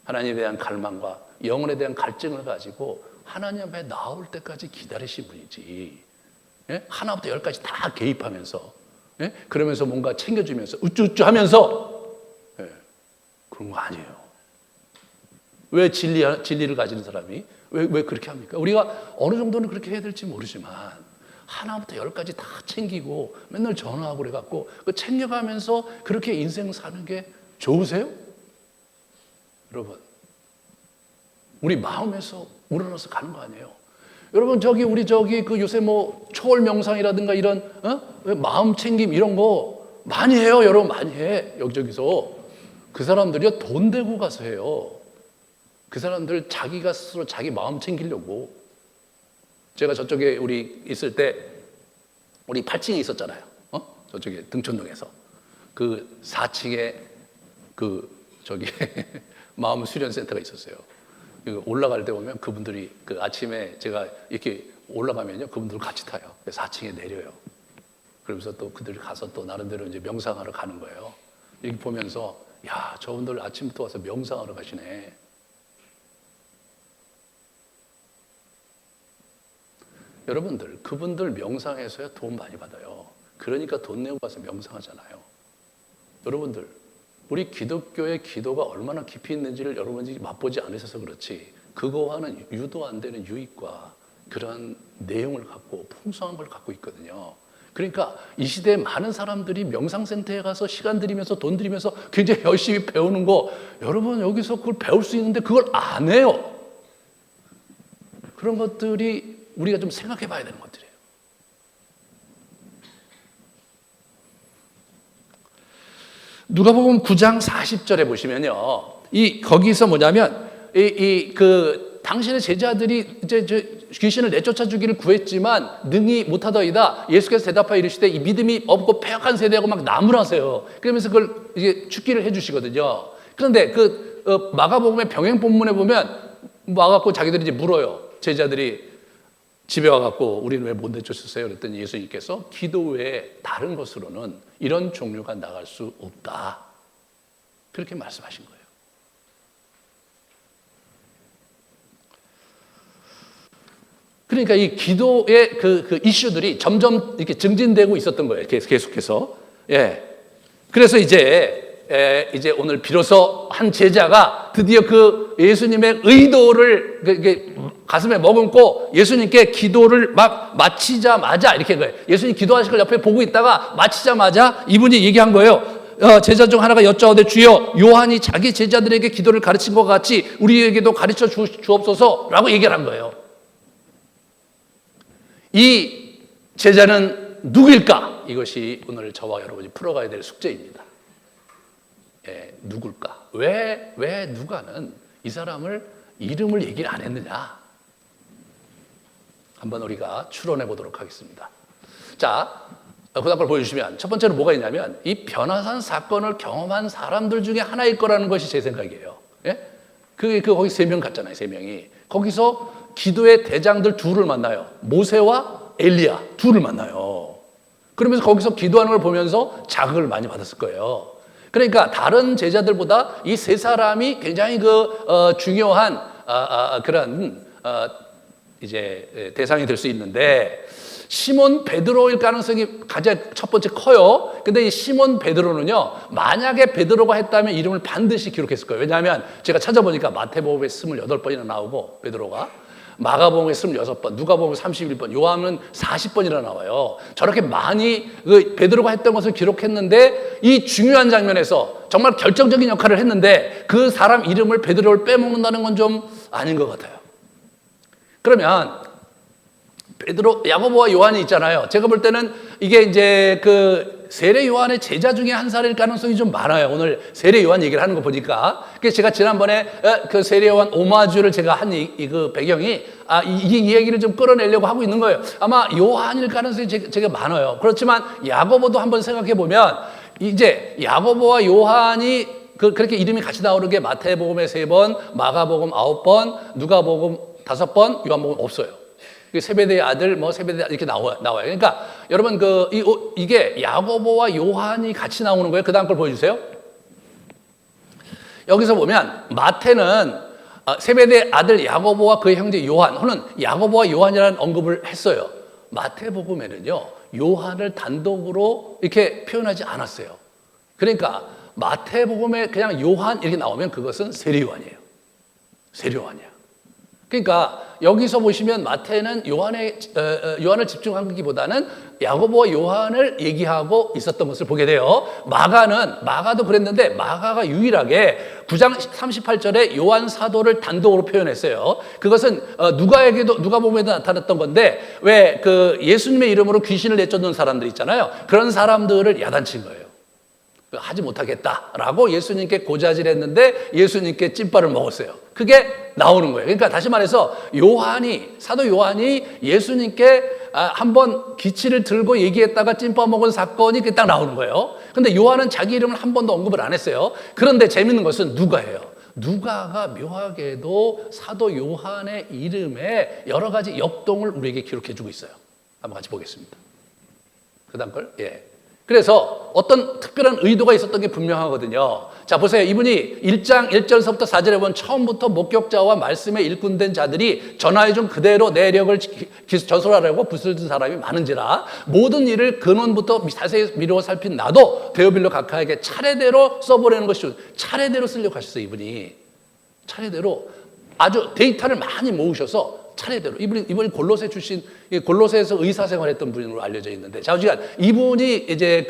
Speaker 1: 하나님에 대한 갈망과 영혼에 대한 갈증을 가지고 하나님 앞에 나올 때까지 기다리신 분이지. 예? 하나부터 열까지 다 개입하면서 예? 그러면서 뭔가 챙겨주면서 우쭈우쭈 하면서 예. 그런 거 아니에요. 왜 진리를 가지는 사람이 왜 그렇게 합니까? 우리가 어느 정도는 그렇게 해야 될지 모르지만 하나부터 열까지 다 챙기고 맨날 전화하고 그래갖고 그 챙겨가면서 그렇게 인생 사는 게 좋으세요? 여러분, 우리 마음에서 우러나서 가는 거 아니에요? 여러분, 우리 그 요새 뭐 초월 명상이라든가 이런 마음 챙김 이런 거 많이 해요. 여러분 많이 해. 여기저기서 그 사람들이요 돈 대고 가서 해요. 그 사람들 자기가 스스로 자기 마음 챙기려고. 제가 저쪽에 우리 있을 때 우리 8층에 있었잖아요. 저쪽에 등촌동에서 그 4층에 마음 수련센터가 있었어요. 올라갈 때 보면 그분들이 그 아침에 제가 이렇게 올라가면요 그분들 같이 타요. 4층에 내려요. 그러면서 또 그들 가서 또 나름대로 이제 명상하러 가는 거예요. 이렇게 보면서 야 저분들 아침부터 와서 명상하러 가시네. 여러분들 그분들 명상해서야 돈 많이 받아요. 그러니까 돈 내고 가서 명상하잖아요. 여러분들 우리 기독교의 기도가 얼마나 깊이 있는지를 여러분이 맛보지 않으셔서 그렇지 그거와는 유도 안 되는 유익과 그런 내용을 갖고 풍성한 걸 갖고 있거든요. 그러니까 이 시대에 많은 사람들이 명상센터에 가서 시간 들이면서 돈 들이면서 굉장히 열심히 배우는 거 여러분 여기서 그걸 배울 수 있는데 그걸 안 해요. 그런 것들이 우리가 좀 생각해 봐야 되는 것들이에요. 누가복음 9장 40절에 보시면요. 거기서 뭐냐면 당신의 제자들이 이제 귀신을 내쫓아 주기를 구했지만 능히 못하더이다. 예수께서 대답하여 이르시되 이 믿음이 없고 패역한 세대하고 막 나무라세요. 그러면서 그걸 이제 죽기를 해주시거든요. 그런데 마가복음의 병행 본문에 보면 와갖고 자기들이 이제 물어요. 제자들이 집에 와갖고 우리는 왜 못 내쫓았어요? 그랬더니 예수님께서 기도 외에 다른 것으로는 이런 종류가 나갈 수 없다. 그렇게 말씀하신 거예요. 그러니까 이 기도의 그 이슈들이 점점 이렇게 증진되고 있었던 거예요. 계속해서. 예. 그래서 이제 오늘 비로소 한 제자가 드디어 그 예수님의 의도를 가슴에 머금고 예수님께 기도를 막 마치자마자 이렇게 거예요. 예수님 기도하실 걸 옆에 보고 있다가 마치자마자 이분이 얘기한 거예요. 제자 중 하나가 여짜오되 주여 요한이 자기 제자들에게 기도를 가르친 것 같이 우리에게도 가르쳐 주옵소서라고 얘기를 한 거예요. 이 제자는 누구일까? 이것이 오늘 저와 여러분이 풀어가야 될 숙제입니다. 예, 누굴까? 왜 누가는 이 사람을 이름을 얘기를 안 했느냐? 한번 우리가 추론해 보도록 하겠습니다. 자, 그 다음 걸 보여주시면 첫 번째로 뭐가 있냐면 이 변화산 사건을 경험한 사람들 중에 하나일 거라는 것이 제 생각이에요. 예? 거기 3명 갔잖아요. 3명이. 거기서 기도의 대장들 둘을 만나요. 모세와 엘리야 둘을 만나요. 그러면서 거기서 기도하는 걸 보면서 자극을 많이 받았을 거예요. 그러니까 다른 제자들보다 이 세 사람이 굉장히 중요한 그런 이제 대상이 될 수 있는데, 시몬 베드로일 가능성이 가장 첫 번째 커요. 근데 이 시몬 베드로는요, 만약에 베드로가 했다면 이름을 반드시 기록했을 거예요. 왜냐하면 제가 찾아보니까 마태복음에 28번이나 나오고 베드로가, 마가복음에 26번, 누가복음에 31번, 요한은 40번이나 나와요. 저렇게 많이 베드로가 했던 것을 기록했는데, 이 중요한 장면에서 정말 결정적인 역할을 했는데 그 사람 이름을, 베드로를 빼먹는다는 건 좀 아닌 것 같아요. 그러면 베드로, 야고보와 요한이 있잖아요. 제가 볼 때는 이게 이제 세례 요한의 제자 중에 한 사람일 가능성이 좀 많아요. 오늘 세례 요한 얘기를 하는 거 보니까. 그래서 제가 지난번에 세례 요한 오마주를 제가 한 그 배경이 이 얘기를 좀 끌어내려고 하고 있는 거예요. 아마 요한일 가능성이 제가 많아요. 그렇지만 야고보도 한번 생각해 보면, 이제 야고보와 요한이 그렇게 이름이 같이 나오는 게 마태복음에 3번, 마가복음 9번, 누가복음 5번, 요한복음 없어요. 세베대의 아들, 세베대 이렇게 나와요. 그러니까 여러분 이게 야고보와 요한이 같이 나오는 거예요. 그 다음 걸 보여주세요. 여기서 보면 마태는 세베대의 아들 야고보와 그의 형제 요한, 혹은 야고보와 요한이라는 언급을 했어요. 마태복음에는요, 요한을 단독으로 이렇게 표현하지 않았어요. 그러니까 마태복음에 그냥 요한 이렇게 나오면 그것은 세례 요한이에요. 세례 요한이야. 그러니까 여기서 보시면 마태는 요한을 집중하기보다는 야고보와 요한을 얘기하고 있었던 것을 보게 돼요. 마가도 그랬는데, 마가가 유일하게 9장 38절에 요한 사도를 단독으로 표현했어요. 그것은 누가복음에도 나타났던 건데, 왜 예수님의 이름으로 귀신을 내쫓는 사람들 있잖아요. 그런 사람들을 야단친 거예요. 하지 못하겠다라고 예수님께 고자질했는데 예수님께 찐빠를 먹었어요. 그게 나오는 거예요. 그러니까 다시 말해서 사도 요한이 예수님께 한번 기치를 들고 얘기했다가 찐빠 먹은 사건이 딱 나오는 거예요. 근데 요한은 자기 이름을 한 번도 언급을 안 했어요. 그런데 재밌는 것은 누가예요. 누가가 묘하게도 사도 요한의 이름에 여러 가지 역동을 우리에게 기록해 주고 있어요. 한번 같이 보겠습니다. 그 다음 걸. 그래서 어떤 특별한 의도가 있었던 게 분명하거든요. 자, 보세요. 이분이 1장 1절서부터 4절에 보면 처음부터 목격자와 말씀에 일꾼된 자들이 전하여준 그대로 내력을 전설하려고 붓을 든 사람이 많은지라 모든 일을 근원부터 자세히 미루어 살핀 나도 데오빌로 각하에게 차례대로 써보려는 것이, 차례대로 쓰려고 하셨어요. 이분이 차례대로 아주 데이터를 많이 모으셔서 차례대로. 이분이 골로새 출신, 골로새에서 의사생활했던 분으로 알려져 있는데, 자우지간 이분이 이제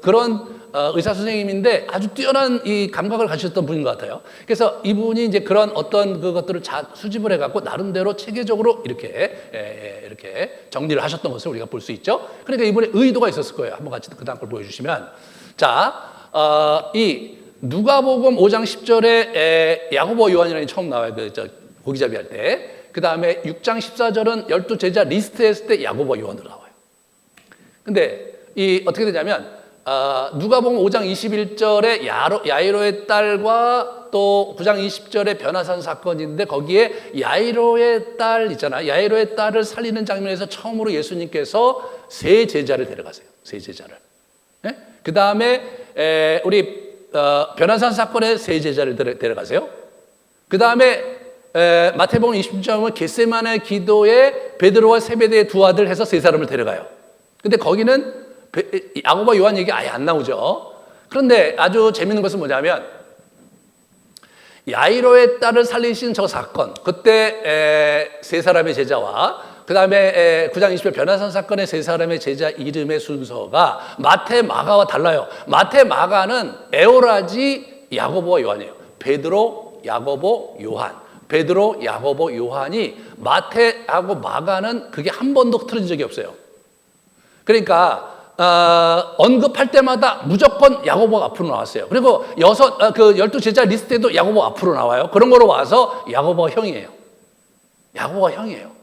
Speaker 1: 그런 의사 선생님인데 아주 뛰어난 이 감각을 가지셨던 분인 것 같아요. 그래서 이분이 이제 그런 어떤 그것들을 수집을 해갖고 나름대로 체계적으로 이렇게 정리를 하셨던 것을 우리가 볼 수 있죠. 그러니까 이분의 의도가 있었을 거예요. 한번 같이 그 다음 걸 보여주시면, 자, 이 누가복음 5장 10절에 야고보 요한이라는 처음 나와요. 고기잡이 할 때. 그 다음에 6장 14절은 12제자 리스트 했을 때 야고보와 요한으로 나와요. 근데 어떻게 되냐면, 누가복음 5장 21절에 야이로의 딸과 또 9장 20절에 변화산 사건인데, 거기에 야이로의 딸 있잖아요. 야이로의 딸을 살리는 장면에서 처음으로 예수님께서 세 제자를 데려가세요. 세 제자를. 그 다음에 우리 변화산 사건에 세 제자를 데려가세요. 그 다음에 마태복음 20장은 겟세마네 기도에 베드로와 세베대의 두 아들 해서 세 사람을 데려가요. 근데 거기는 야고보와 요한 얘기 아예 안 나오죠. 그런데 아주 재밌는 것은 뭐냐면, 야이로의 딸을 살리신 저 사건, 그때 세 사람의 제자와 그 다음에 9장 20절 변화산 사건의 세 사람의 제자 이름의 순서가 마태, 마가와 달라요. 마태, 마가는 에오라지 야고보와 요한이에요. 베드로, 야고보, 요한. 베드로, 야고보, 요한이 마태하고 마가는 그게 한 번도 틀어진 적이 없어요. 그러니까 언급할 때마다 무조건 야고보가 앞으로 나왔어요. 그리고 12제자 리스트에도 야고보가 앞으로 나와요. 그런 거로 와서 야고보가 형이에요. 야고보가 형이에요.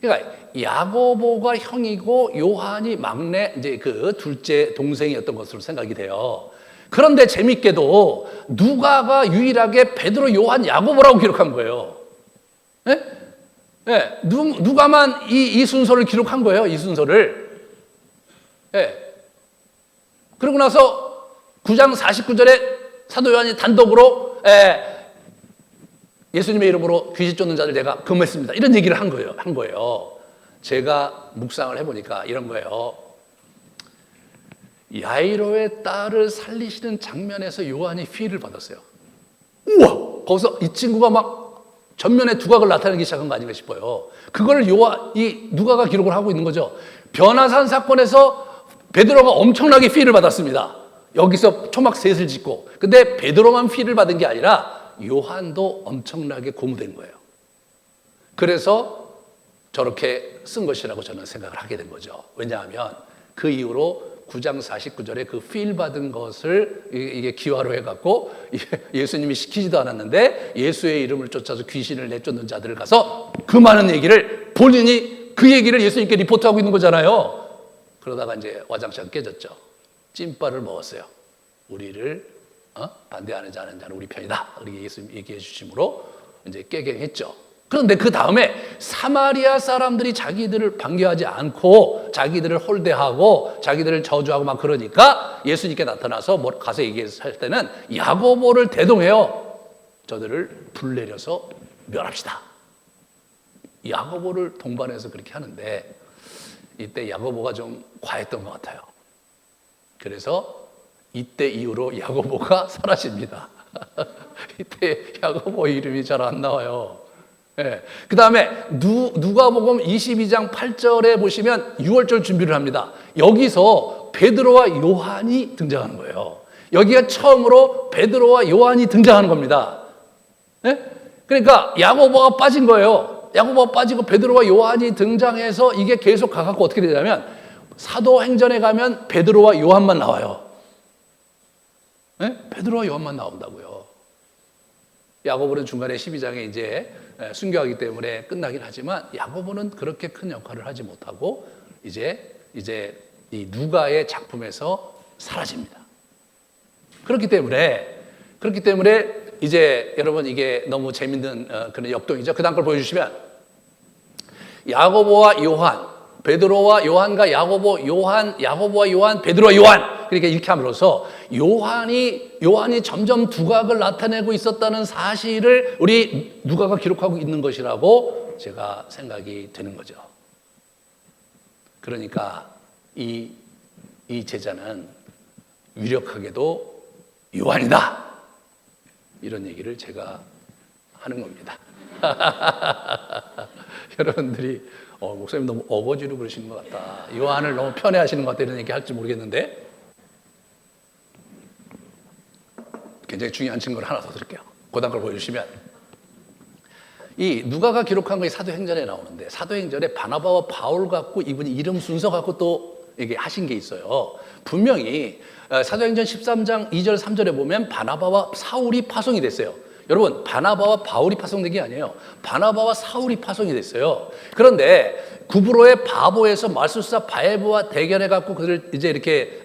Speaker 1: 그러니까 야고보가 형이고 요한이 막내, 이제 둘째 동생이었던 것으로 생각이 돼요. 그런데 재밌게도 누가가 유일하게 베드로, 요한, 야고보라고 기록한 거예요. 네? 예, 누가만 이 순서를 기록한 거예요. 이 순서를. 예. 그러고 나서 9장 49절에 사도 요한이 단독으로 예수님의 이름으로 귀신 쫓는 자들 내가 금했습니다. 이런 얘기를 한 거예요. 제가 묵상을 해보니까 이런 거예요. 야이로의 딸을 살리시는 장면에서 요한이 피를 받았어요. 우와! 거기서 이 친구가 막 전면에 두각을 나타내기 시작한 거 아닌가 싶어요. 그걸 이 누가가 기록을 하고 있는 거죠. 변화산 사건에서 베드로가 엄청나게 피를 받았습니다. 여기서 초막 셋을 짓고. 근데 베드로만 피를 받은 게 아니라 요한도 엄청나게 고무된 거예요. 그래서 저렇게 쓴 것이라고 저는 생각을 하게 된 거죠. 왜냐하면 그 이후로 9장 49절에 그 필 받은 것을 이게 기화로 해갖고 예수님이 시키지도 않았는데 예수의 이름을 쫓아서 귀신을 내쫓는 자들을 가서 그 많은 얘기를 본인이 그 얘기를 예수님께 리포트하고 있는 거잖아요. 그러다가 이제 와장창 깨졌죠. 찐빠를 먹었어요. 우리를 반대하는 자는 우리 편이다. 그렇게 예수님 얘기해 주심으로 이제 깨게 했죠. 그런데 그 다음에 사마리아 사람들이 자기들을 반겨하지 않고 자기들을 홀대하고 자기들을 저주하고 막 그러니까 예수님께 나타나서 가서 얘기할 때는 야고보를 대동해요. 저들을 불내려서 멸합시다. 야고보를 동반해서 그렇게 하는데 이때 야고보가 좀 과했던 것 같아요. 그래서 이때 이후로 야고보가 사라집니다. 이때 야고보 이름이 잘 안 나와요. 예. 그 다음에 누가복음 22장 8절에 보시면 6월절 준비를 합니다. 여기서 베드로와 요한이 등장하는 거예요. 여기가 처음으로 베드로와 요한이 등장하는 겁니다. 예? 그러니까 야고보가 빠진 거예요. 야고보가 빠지고 베드로와 요한이 등장해서 이게 계속 가갖고 어떻게 되냐면 사도행전에 가면 베드로와 요한만 나와요. 예? 베드로와 요한만 나온다고요. 야고보는 중간에 12장에 이제 순교하기 때문에 끝나긴 하지만 야고보는 그렇게 큰 역할을 하지 못하고 이제 이 누가의 작품에서 사라집니다. 그렇기 때문에 이제 여러분 이게 너무 재밌는 그런 역동이죠. 그 다음 걸 보여주시면 야고보와 요한, 베드로와 요한과 야고보, 야고보와 요한, 베드로와 요한 그러니까 이렇게 함으로써 요한이 점점 두각을 나타내고 있었다는 사실을 우리 누가가 기록하고 있는 것이라고 제가 생각이 되는 거죠. 그러니까 이 제자는 유력하게도 요한이다. 이런 얘기를 제가 하는 겁니다. 여러분들이 목사님 너무 어거지로 그러시는 것 같다. 요한을 너무 편애하시는 것 같다. 이런 얘기 할지 모르겠는데 굉장히 중요한 증거를 하나 더 드릴게요. 그 다음 걸 보여주시면 이 누가가 기록한 것이 사도행전에 나오는데 사도행전에 바나바와 바울 갖고 이분이 이름 순서 갖고 또 이게 하신 게 있어요. 분명히 사도행전 13장 2절 3절에 보면 바나바와 사울이 파송이 됐어요. 여러분 바나바와 바울이 파송된 게 아니에요. 바나바와 사울이 파송이 됐어요. 그런데 구브로의 바보에서 마술사 바에브와 대결해갖고 그들을 이제 이렇게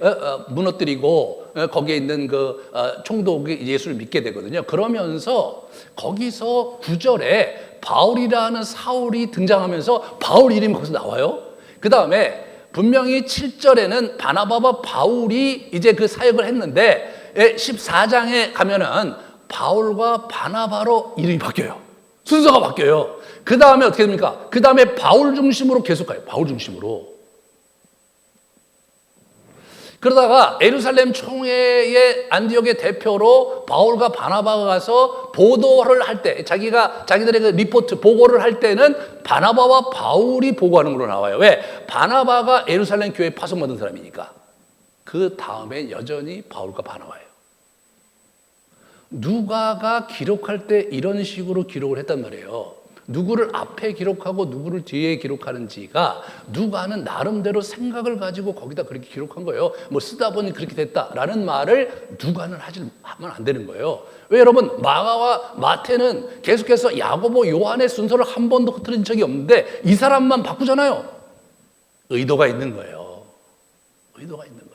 Speaker 1: 무너뜨리고 거기에 있는 그 총독이 예수를 믿게 되거든요. 그러면서 거기서 9절에 바울이라는 사울이 등장하면서 바울 이름이 거기서 나와요. 그 다음에 분명히 7절에는 바나바와 바울이 이제 그 사역을 했는데 14장에 가면은 바울과 바나바로 이름이 바뀌어요. 순서가 바뀌어요. 그 다음에 어떻게 됩니까? 그 다음에 바울 중심으로 계속 가요. 바울 중심으로. 그러다가 예루살렘 총회의 안디옥의 대표로 바울과 바나바가 가서 보도를 할 때, 자기들의 그 리포트, 보고를 할 때는 바나바와 바울이 보고하는 걸로 나와요. 왜? 바나바가 예루살렘 교회에 파송받은 사람이니까. 그 다음에 여전히 바울과 바나바예요. 누가가 기록할 때 이런 식으로 기록을 했단 말이에요. 누구를 앞에 기록하고 누구를 뒤에 기록하는지가 누가는 나름대로 생각을 가지고 거기다 그렇게 기록한 거예요. 뭐 쓰다 보니 그렇게 됐다라는 말을 누가는 하면 안 되는 거예요. 왜 여러분 마가와 마태는 계속해서 야고보 요한의 순서를 한 번도 흐트린 적이 없는데 이 사람만 바꾸잖아요. 의도가 있는 거예요. 의도가 있는 거예요.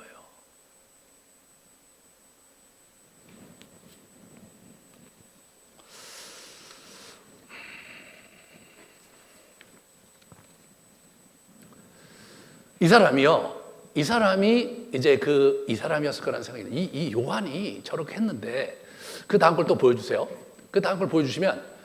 Speaker 1: 이 사람이요. 이 사람이 이제 이 사람이었을 거라는 생각이 들어요. 이 요한이 저렇게 했는데 그 다음 걸 또 보여주세요. 그 다음 걸 보여주시면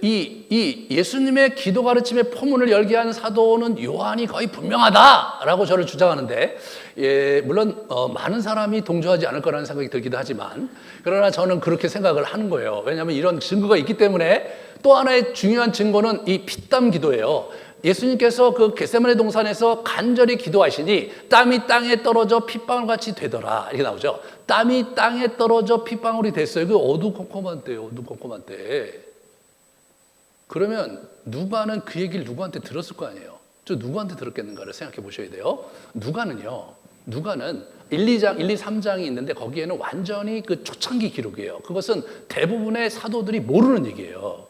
Speaker 1: 이 예수님의 기도 가르침의 포문을 열게 한 사도는 요한이 거의 분명하다라고 저를 주장하는데, 물론 많은 사람이 동조하지 않을 거라는 생각이 들기도 하지만, 그러나 저는 그렇게 생각을 하는 거예요. 왜냐하면 이런 증거가 있기 때문에. 또 하나의 중요한 증거는 이 피땀 기도예요. 예수님께서 그 겟세마네 동산에서 간절히 기도하시니 땀이 땅에 떨어져 핏방울 같이 되더라, 이렇게 나오죠. 땀이 땅에 떨어져 핏방울이 됐어요. 그 어두컴컴한 때예요. 어두컴컴한 때. 그러면 누가는 그 얘기를 누구한테 들었을 거 아니에요. 저 누구한테 들었겠는가를 생각해 보셔야 돼요. 누가는 1, 2장, 1, 2, 3장이 있는데 거기에는 완전히 그 초창기 기록이에요. 그것은 대부분의 사도들이 모르는 얘기예요.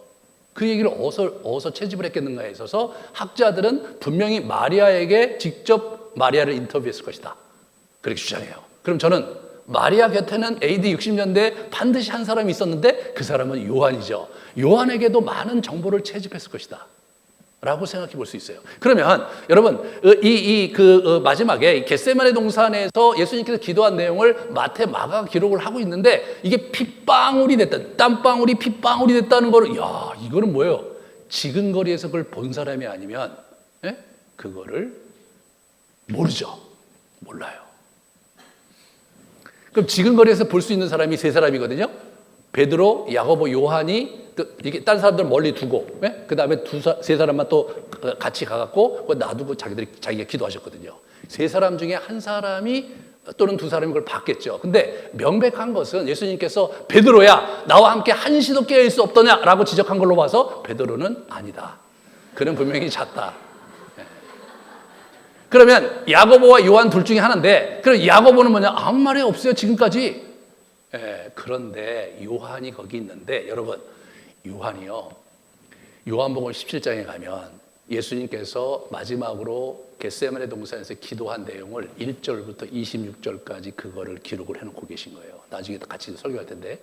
Speaker 1: 그 얘기를 어디서 채집을 했겠는가에 있어서 학자들은 분명히 마리아에게 직접 마리아를 인터뷰했을 것이다, 그렇게 주장해요. 그럼 저는 마리아 곁에는 AD 60년대에 반드시 한 사람이 있었는데 그 사람은 요한이죠. 요한에게도 많은 정보를 채집했을 것이다 라고 생각해 볼 수 있어요. 그러면 여러분, 마지막에 겟세마네 동산에서 예수님께서 기도한 내용을 마태, 마가 기록을 하고 있는데 이게 핏방울이 됐다, 땀방울이 핏방울이 됐다는 거를, 이거는 뭐예요? 지근거리에서 그걸 본 사람이 아니면 그거를 모르죠. 몰라요. 그럼 지근거리에서 볼 수 있는 사람이 세 사람이거든요. 베드로, 야고보, 요한이 이게 딴 사람들 멀리 두고, 그 다음에 세 사람만 또 같이 가갖고 놔두고 자기가 기도하셨거든요. 세 사람 중에 한 사람이 또는 두 사람이 그걸 봤겠죠. 근데 명백한 것은 예수님께서 베드로야, 나와 함께 한시도 깨어있을 수 없더냐라고 지적한 걸로 봐서 베드로는 아니다. 그는 분명히 잤다. 그러면 야고보와 요한 둘 중에 하나인데, 그럼 야고보는 뭐냐? 아무 말이 없어요, 지금까지. 그런데 요한이 거기 있는데, 여러분, 요한이요, 요한복음 17장에 가면 예수님께서 마지막으로 겟세마네 동산에서 기도한 내용을 1절부터 26절까지 그거를 기록을 해놓고 계신 거예요. 나중에 같이 설교할 텐데,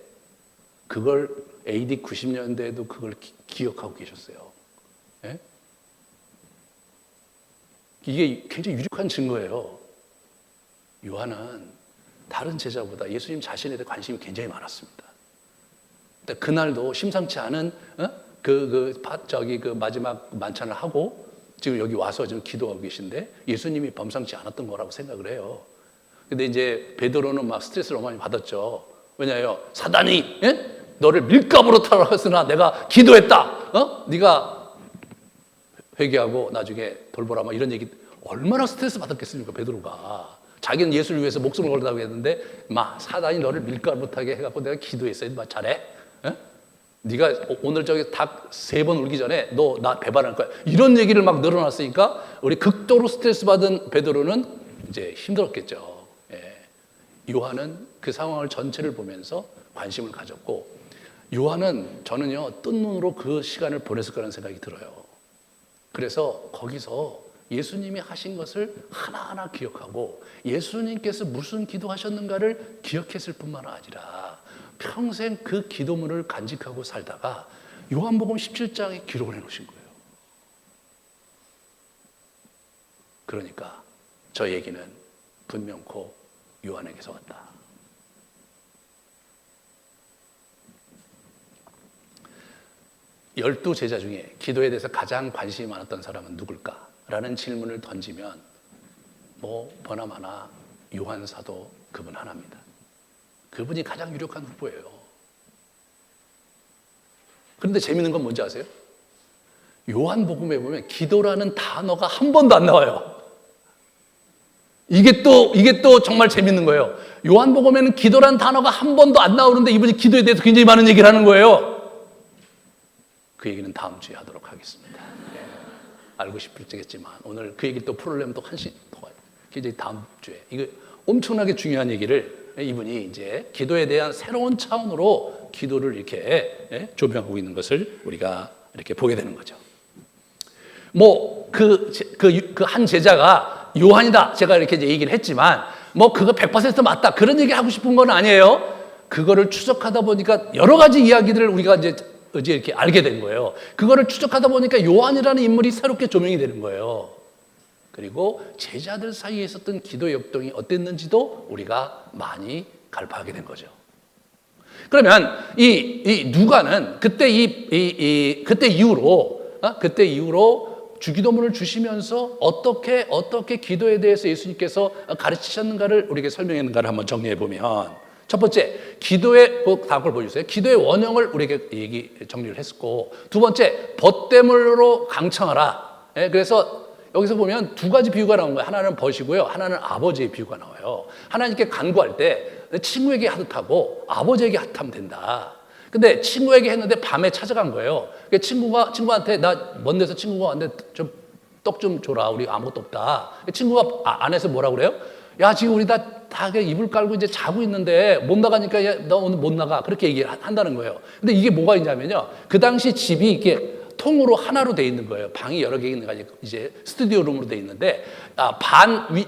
Speaker 1: 그걸 AD 90년대에도 그걸 기억하고 계셨어요. 이게 굉장히 유력한 증거예요. 요한은 다른 제자보다 예수님 자신에 대해 관심이 굉장히 많았습니다. 그날도 심상치 않은 마지막 만찬을 하고 지금 여기 와서 지금 기도하고 계신데 예수님이 범상치 않았던 거라고 생각을 해요. 근데 이제 베드로는 막 스트레스를 너무 많이 받았죠. 왜냐하면 사단이 너를 밀가부로 타라고 했으나 내가 기도했다. 네가 회개하고 나중에 돌보라, 막 이런 얘기. 얼마나 스트레스 받았겠습니까, 베드로가. 자기는 예수를 위해서 목숨을 걸다고 했는데 사단이 너를 밀가루 못하게 해갖고 내가 기도했어요. 잘해? 네가 오늘 저기 닭 3번 울기 전에 너 나 배반할 거야, 이런 얘기를 막 늘어놨으니까 우리 극도로 스트레스 받은 베드로는 이제 힘들었겠죠. 요한은 그 상황을 전체를 보면서 관심을 가졌고, 요한은 저는요 뜬 눈으로 그 시간을 보냈을 거라는 생각이 들어요. 그래서 거기서 예수님이 하신 것을 하나하나 기억하고 예수님께서 무슨 기도하셨는가를 기억했을 뿐만 아니라 평생 그 기도문을 간직하고 살다가 요한복음 17장에 기록을 해놓으신 거예요. 그러니까 저 얘기는 분명코 요한에게서 왔다. 열두 제자 중에 기도에 대해서 가장 관심이 많았던 사람은 누굴까? 라는 질문을 던지면 버나마나 요한 사도, 그분 하나입니다. 그분이 가장 유력한 후보예요. 그런데 재밌는 건 뭔지 아세요? 요한복음에 보면 기도라는 단어가 한 번도 안 나와요. 이게 또 정말 재밌는 거예요. 요한복음에는 기도라는 단어가 한 번도 안 나오는데 이분이 기도에 대해서 굉장히 많은 얘기를 하는 거예요. 그 얘기는 다음 주에 하도록 하겠습니다. 알고 싶을지겠지만 오늘 그 얘기를 또 풀으려면 또 굉장히 다음 주에, 이거 엄청나게 중요한 얘기를 이분이 이제 기도에 대한 새로운 차원으로 기도를 이렇게 조명하고 있는 것을 우리가 이렇게 보게 되는 거죠. 그 한 제자가 요한이다, 제가 이렇게 이제 얘기를 했지만 그거 100% 맞다, 그런 얘기 하고 싶은 건 아니에요. 그거를 추적하다 보니까 여러 가지 이야기들을 우리가 이제 이렇게 알게 된 거예요. 그거를 추적하다 보니까 요한이라는 인물이 새롭게 조명이 되는 거예요. 그리고 제자들 사이에 있었던 기도의 협동이 어땠는지도 우리가 많이 갈파하게 된 거죠. 그러면 이 누가는 그때 이후로 주기도문을 주시면서 어떻게 기도에 대해서 예수님께서 가르치셨는가를 우리에게 설명했는가를 한번 정리해 보면, 첫 번째, 기도의 다음걸 보여주세요. 기도의 원형을 우리에게 정리를 했고, 두 번째, 벗됨으로 강청하라. 그래서 여기서 보면 두 가지 비유가 나온 거예요. 하나는 벗이고요, 하나는 아버지의 비유가 나와요. 하나님께 간구할 때 친구에게 하듯 하고 아버지에게 하듯 하면 된다. 근데 친구에게 했는데 밤에 찾아간 거예요. 친구한테 나 먼 데서 친구가 왔는데 좀 떡 좀 줘라. 우리 아무것도 없다. 친구가 안에서 뭐라 그래요? 야, 지금 우리 다 이불 깔고 이제 자고 있는데 못 나가니까 야, 너 오늘 못 나가. 그렇게 얘기한다는 거예요. 근데 이게 뭐가 있냐면요. 그 당시 집이 이렇게 통으로 하나로 돼 있는 거예요. 방이 여러 개 있는 거 이제 스튜디오 룸으로 돼 있는데,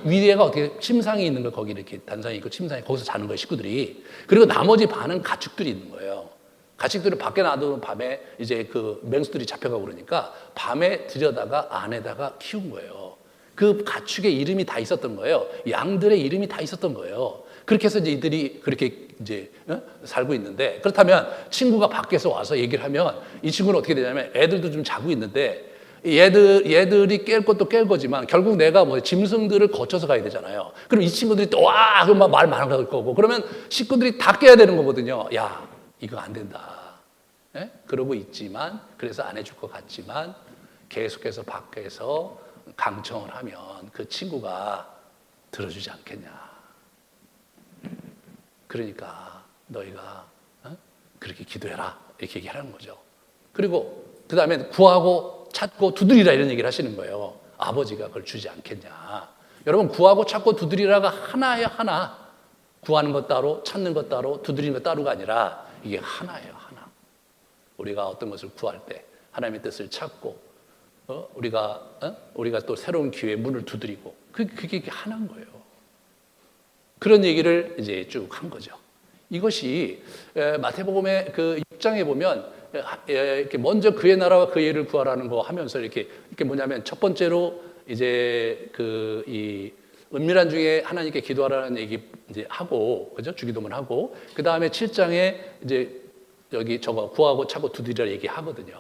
Speaker 1: 위에가 어떻게 침상이 있는 거, 거기 이렇게 단상이 있고 침상이, 거기서 자는 거예요, 식구들이. 그리고 나머지 반은 가축들이 있는 거예요. 가축들을 밖에 놔두면 밤에 이제 그 맹수들이 잡혀가고 그러니까 밤에 들여다가 안에다가 키운 거예요. 그 가축의 이름이 다 있었던 거예요. 양들의 이름이 다 있었던 거예요. 그렇게 해서 이제 이들이 그렇게 이제 살고 있는데, 그렇다면 친구가 밖에서 와서 얘기를 하면 이 친구는 어떻게 되냐면, 애들도 좀 자고 있는데 얘들이 깰 것도 깰 거지만 결국 내가 짐승들을 거쳐서 가야 되잖아요. 그럼 이 친구들이 또 와! 그럼 막 말 많은 거고, 그러면 식구들이 다 깨야 되는 거거든요. 야, 이거 안 된다. 그러고 있지만, 그래서 안 해줄 것 같지만 계속해서 밖에서 강청을 하면 그 친구가 들어주지 않겠냐. 그러니까 너희가 그렇게 기도해라. 이렇게 얘기하는 거죠. 그리고 그 다음에 구하고 찾고 두드리라 이런 얘기를 하시는 거예요. 아버지가 그걸 주지 않겠냐. 여러분, 구하고 찾고 두드리라가 하나예요, 하나. 구하는 것 따로, 찾는 것 따로, 두드리는 것 따로가 아니라 이게 하나예요, 하나. 우리가 어떤 것을 구할 때 하나님의 뜻을 찾고, 우리가 또 새로운 기회에 문을 두드리고, 그게 하나인 거예요. 그런 얘기를 이제 쭉 한 거죠. 이것이 마태복음의 그 6장에 보면 이렇게 먼저 그의 나라와 그의 일을 구하라는 거 하면서 이렇게 뭐냐면, 첫 번째로 이제 이 은밀한 중에 하나님께 기도하라는 얘기 이제 하고, 그죠? 주기도문 하고, 그 다음에 7장에 이제 여기 저거 구하고 찾고 두드리라 얘기하거든요.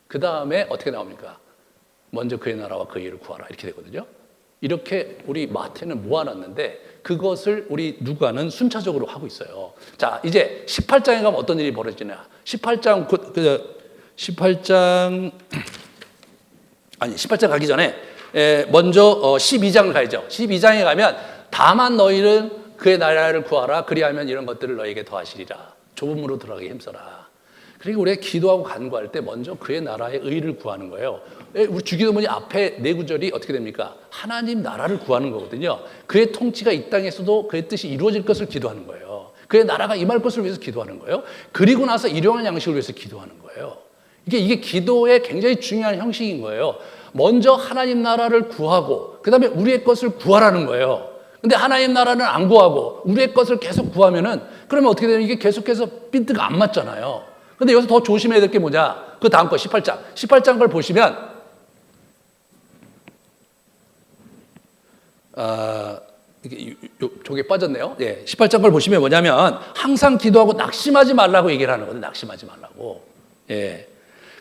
Speaker 1: 그 다음에 어떻게 나옵니까? 먼저 그의 나라와 그의 일을 구하라 이렇게 되거든요. 이렇게 우리 마태는 모아놨는데 그것을 우리 누가는 순차적으로 하고 있어요. 자, 이제 18장에 가면 어떤 일이 벌어지냐? 18장 가기 전에 먼저 12장을 가야죠. 12장에 가면 다만 너희는 그의 나라를 구하라. 그리하면 이런 것들을 너희에게 더하시리라. 좁은 문으로 들어가기 힘써라. 그리고 우리가 기도하고 간구할 때 먼저 그의 나라의 의를 구하는 거예요. 우리 주기도문이 앞에 네 구절이 어떻게 됩니까? 하나님 나라를 구하는 거거든요. 그의 통치가 이 땅에서도 그의 뜻이 이루어질 것을 기도하는 거예요. 그의 나라가 임할 것을 위해서 기도하는 거예요. 그리고 나서 일용할 양식을 위해서 기도하는 거예요. 이게 기도의 굉장히 중요한 형식인 거예요. 먼저 하나님 나라를 구하고 그 다음에 우리의 것을 구하라는 거예요. 근데 하나님 나라는 안 구하고 우리의 것을 계속 구하면은, 그러면 어떻게 되냐면 이게 계속해서 핀트가 안 맞잖아야. 근데 여기서 더 조심해야 될 게 뭐냐? 그 다음 거 18장. 18장 걸 보시면 이게 저게 빠졌네요. 예, 18장 걸 보시면 뭐냐면 항상 기도하고 낙심하지 말라고 얘기를 하는 거거든요. 낙심하지 말라고. 예.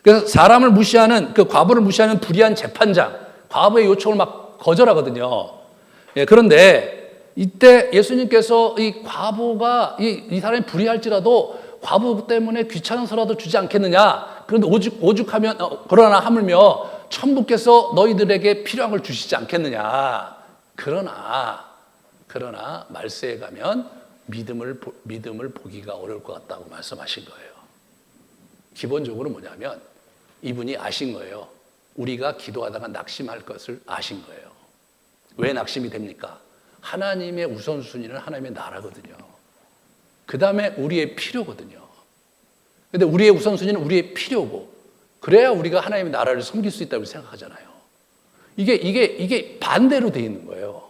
Speaker 1: 그래서 사람을 무시하는, 그 과부를 무시하는 불의한 재판장, 과부의 요청을 막 거절하거든요. 예, 그런데 이때 예수님께서 이 과부가 이 사람이 불의할지라도 과부 때문에 귀찮아서라도 주지 않겠느냐. 그런데 오죽하면 그러나 하물며 천부께서 너희들에게 필요한 걸 주시지 않겠느냐. 그러나 말세에 가면 믿음을 보기가 어려울 것 같다고 말씀하신 거예요. 기본적으로 뭐냐면 이분이 아신 거예요. 우리가 기도하다가 낙심할 것을 아신 거예요. 왜 낙심이 됩니까? 하나님의 우선순위는 하나님의 나라거든요. 그 다음에 우리의 필요거든요. 근데 우리의 우선순위는 우리의 필요고, 그래야 우리가 하나님의 나라를 섬길 수 있다고 생각하잖아요. 이게 반대로 돼 있는 거예요.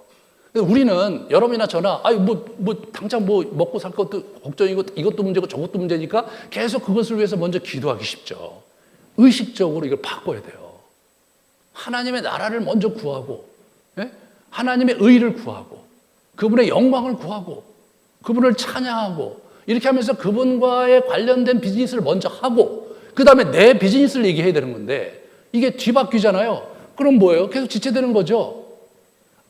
Speaker 1: 우리는 여러분이나 저나 당장 먹고 살 것도 걱정이고 이것도 문제고 저것도 문제니까 계속 그것을 위해서 먼저 기도하기 쉽죠. 의식적으로 이걸 바꿔야 돼요. 하나님의 나라를 먼저 구하고, 하나님의 의를 구하고 그분의 영광을 구하고 그분을 찬양하고 이렇게 하면서 그분과의 관련된 비즈니스를 먼저 하고 그 다음에 내 비즈니스를 얘기해야 되는 건데 이게 뒤바뀌잖아요. 그럼 뭐예요? 계속 지체되는 거죠.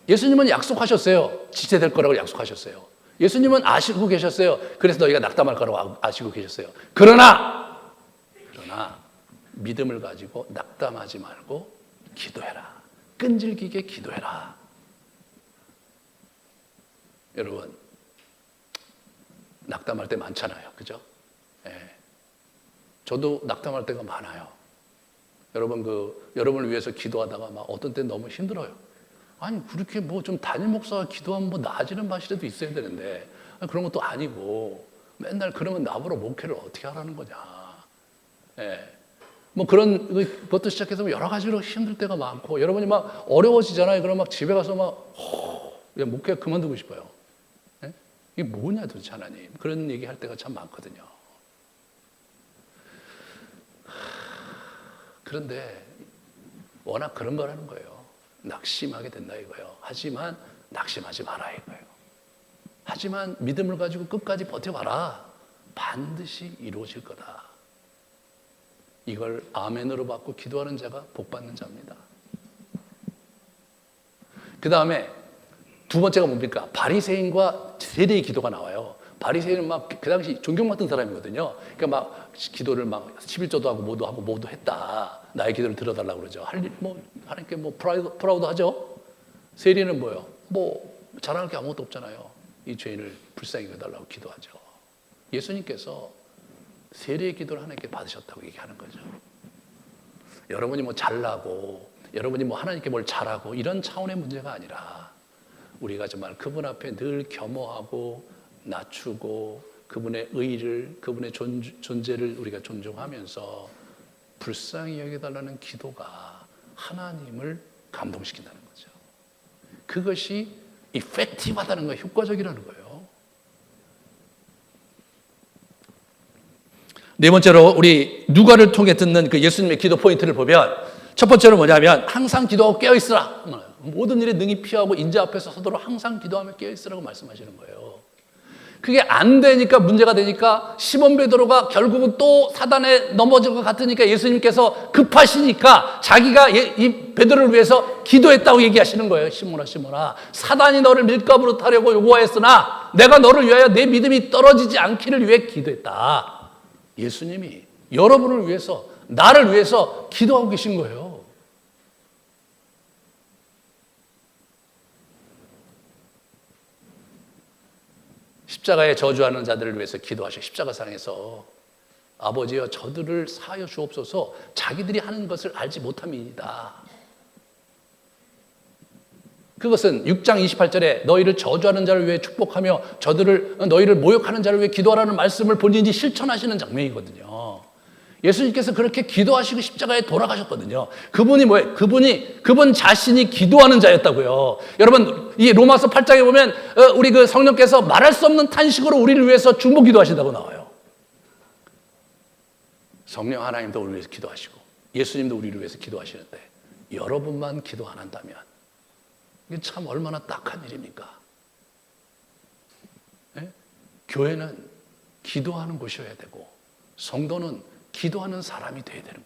Speaker 1: 예수님은 약속하셨어요. 지체될 거라고 약속하셨어요. 예수님은 아시고 계셨어요. 그래서 너희가 낙담할 거라고 아시고 계셨어요. 그러나 믿음을 가지고 낙담하지 말고 기도해라. 끈질기게 기도해라. 여러분, 낙담할 때 많잖아요. 그죠? 예. 저도 낙담할 때가 많아요. 여러분, 여러분을 위해서 기도하다가 막 어떤 때 너무 힘들어요. 아니, 그렇게 뭐 좀 담임 목사가 기도하면 뭐 나아지는 맛이라도 있어야 되는데, 그런 것도 아니고, 맨날 그러면 나보러 목회를 어떻게 하라는 거냐. 예. 뭐 그런 것도 시작해서 여러 가지로 힘들 때가 많고, 여러분이 막 어려워지잖아요. 그럼 막 집에 가서 막, 그냥 목회 그만두고 싶어요. 예? 이게 뭐냐 도대체 하나님. 그런 얘기 할 때가 참 많거든요. 그런데 워낙 그런 거라는 거예요. 낙심하게 된다 이거예요. 하지만 낙심하지 마라 이거예요. 하지만 믿음을 가지고 끝까지 버텨봐라. 반드시 이루어질 거다. 이걸 아멘으로 받고 기도하는 자가 복 받는 자입니다. 그 다음에 두 번째가 뭡니까? 바리새인과 세리의 기도가 나와요. 바리새인은 막 그 당시 존경받던 사람이거든요. 그러니까 막 기도를 막 11조도 하고 모두 했다. 나의 기도를 들어달라고 그러죠. 하나님께 프라우드 하죠. 세리는 뭐예요? 뭐 자랑할 게 아무것도 없잖아요. 이 죄인을 불쌍히 여겨달라고 기도하죠. 예수님께서 세리의 기도를 하나님께 받으셨다고 얘기하는 거죠. 여러분이 뭐 잘나고 여러분이 뭐 하나님께 뭘 잘하고 이런 차원의 문제가 아니라 우리가 정말 그분 앞에 늘 겸허하고 낮추고 그분의 의를, 그분의 존재를 우리가 존중하면서 불쌍히 여겨달라는 기도가 하나님을 감동시킨다는 거죠. 그것이 이펙티브하다는 거예요. 효과적이라는 거예요. 네 번째로 우리 누가를 통해 듣는 그 예수님의 기도 포인트를 보면 첫 번째로 뭐냐면 항상 기도하고 깨어있으라. 모든 일에 능히 피하고 인자 앞에서 서도록 항상 기도하며 깨어있으라고 말씀하시는 거예요. 그게 안 되니까 문제가 되니까 시몬 베드로가 결국은 또 사단에 넘어질 것 같으니까 예수님께서 급하시니까 자기가 이 베드로를 위해서 기도했다고 얘기하시는 거예요. 시몬아 사단이 너를 밀가부로 타려고 요구하였으나 내가 너를 위하여 내 믿음이 떨어지지 않기를 위해 기도했다. 예수님이 여러분을 위해서 나를 위해서 기도하고 계신 거예요. 십자가에 저주하는 자들을 위해서 기도하셔. 십자가상에서 아버지여 저들을 사하여 주옵소서. 자기들이 하는 것을 알지 못함이니이다. 그것은 6장 28절에 너희를 저주하는 자를 위해 축복하며 너희를 모욕하는 자를 위해 기도하라는 말씀을 본인이 실천하시는 장면이거든요. 예수님께서 그렇게 기도하시고 십자가에 돌아가셨거든요. 그분이 뭐예요? 그분 자신이 기도하는 자였다고요. 여러분, 이 로마서 8장에 보면 우리 그 성령께서 말할 수 없는 탄식으로 우리를 위해서 중보 기도하신다고 나와요. 성령 하나님도 우리를 위해서 기도하시고 예수님도 우리를 위해서 기도하시는데 여러분만 기도 안 한다면 이게 참 얼마나 딱한 일입니까? 네? 교회는 기도하는 곳이어야 되고 성도는 기도하는 사람이 돼야 되는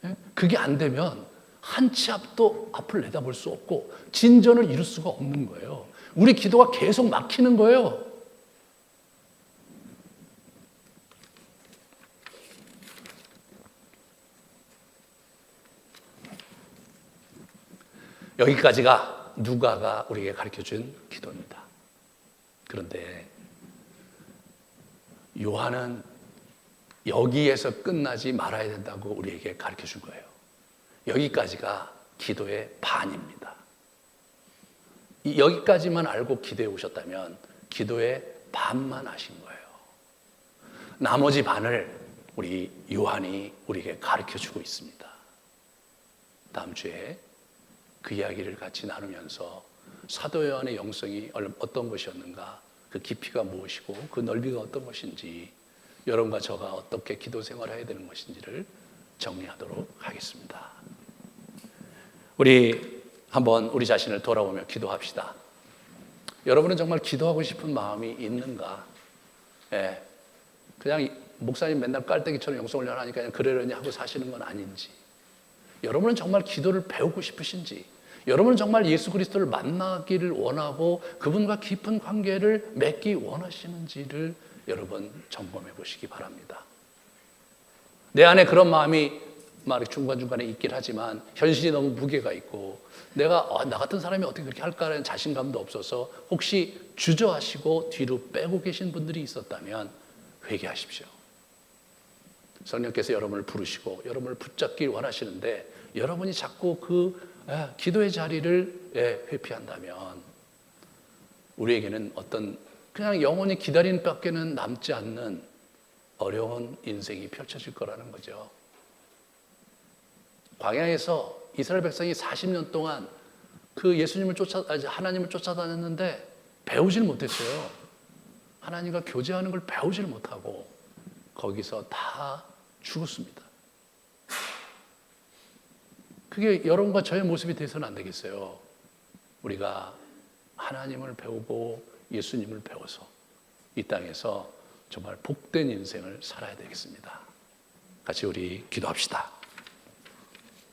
Speaker 1: 거예요. 그게 안 되면 한 치 앞도 앞을 내다볼 수 없고 진전을 이룰 수가 없는 거예요. 우리 기도가 계속 막히는 거예요. 여기까지가 누가가 우리에게 가르쳐준 기도입니다. 그런데 요한은 여기에서 끝나지 말아야 된다고 우리에게 가르쳐준 거예요. 여기까지가 기도의 반입니다. 여기까지만 알고 기도해 오셨다면 기도의 반만 하신 거예요. 나머지 반을 우리 요한이 우리에게 가르쳐주고 있습니다. 다음 주에 그 이야기를 같이 나누면서 사도 요한의 영성이 어떤 것이었는가, 그 깊이가 무엇이고 그 넓이가 어떤 것인지 여러분과 저가 어떻게 기도 생활을 해야 되는 것인지를 정리하도록 하겠습니다. 우리 한번 우리 자신을 돌아보며 기도합시다. 여러분은 정말 기도하고 싶은 마음이 있는가? 예, 그냥 목사님 맨날 깔때기처럼 영성훈련 하니까 그냥 그러려니 하고 사시는 건 아닌지, 여러분은 정말 기도를 배우고 싶으신지, 여러분은 정말 예수 그리스도를 만나기를 원하고 그분과 깊은 관계를 맺기 원하시는지를 여러분 점검해 보시기 바랍니다. 내 안에 그런 마음이 중간중간에 있긴 하지만 현실이 너무 무게가 있고 내가 나 같은 사람이 어떻게 그렇게 할까라는 자신감도 없어서 혹시 주저하시고 뒤로 빼고 계신 분들이 있었다면 회개하십시오. 성령께서 여러분을 부르시고 여러분을 붙잡길 원하시는데 여러분이 자꾸 그 기도의 자리를 회피한다면 우리에게는 어떤 그냥 영원히 기다리는 밖에는 남지 않는 어려운 인생이 펼쳐질 거라는 거죠. 광야에서 이스라엘 백성이 40년 동안 그 하나님을 쫓아다녔는데 배우질 못했어요. 하나님과 교제하는 걸 배우질 못하고 거기서 다 죽었습니다. 그게 여러분과 저의 모습이 돼서는 안 되겠어요. 우리가 하나님을 배우고 예수님을 배워서 이 땅에서 정말 복된 인생을 살아야 되겠습니다. 같이 우리 기도합시다.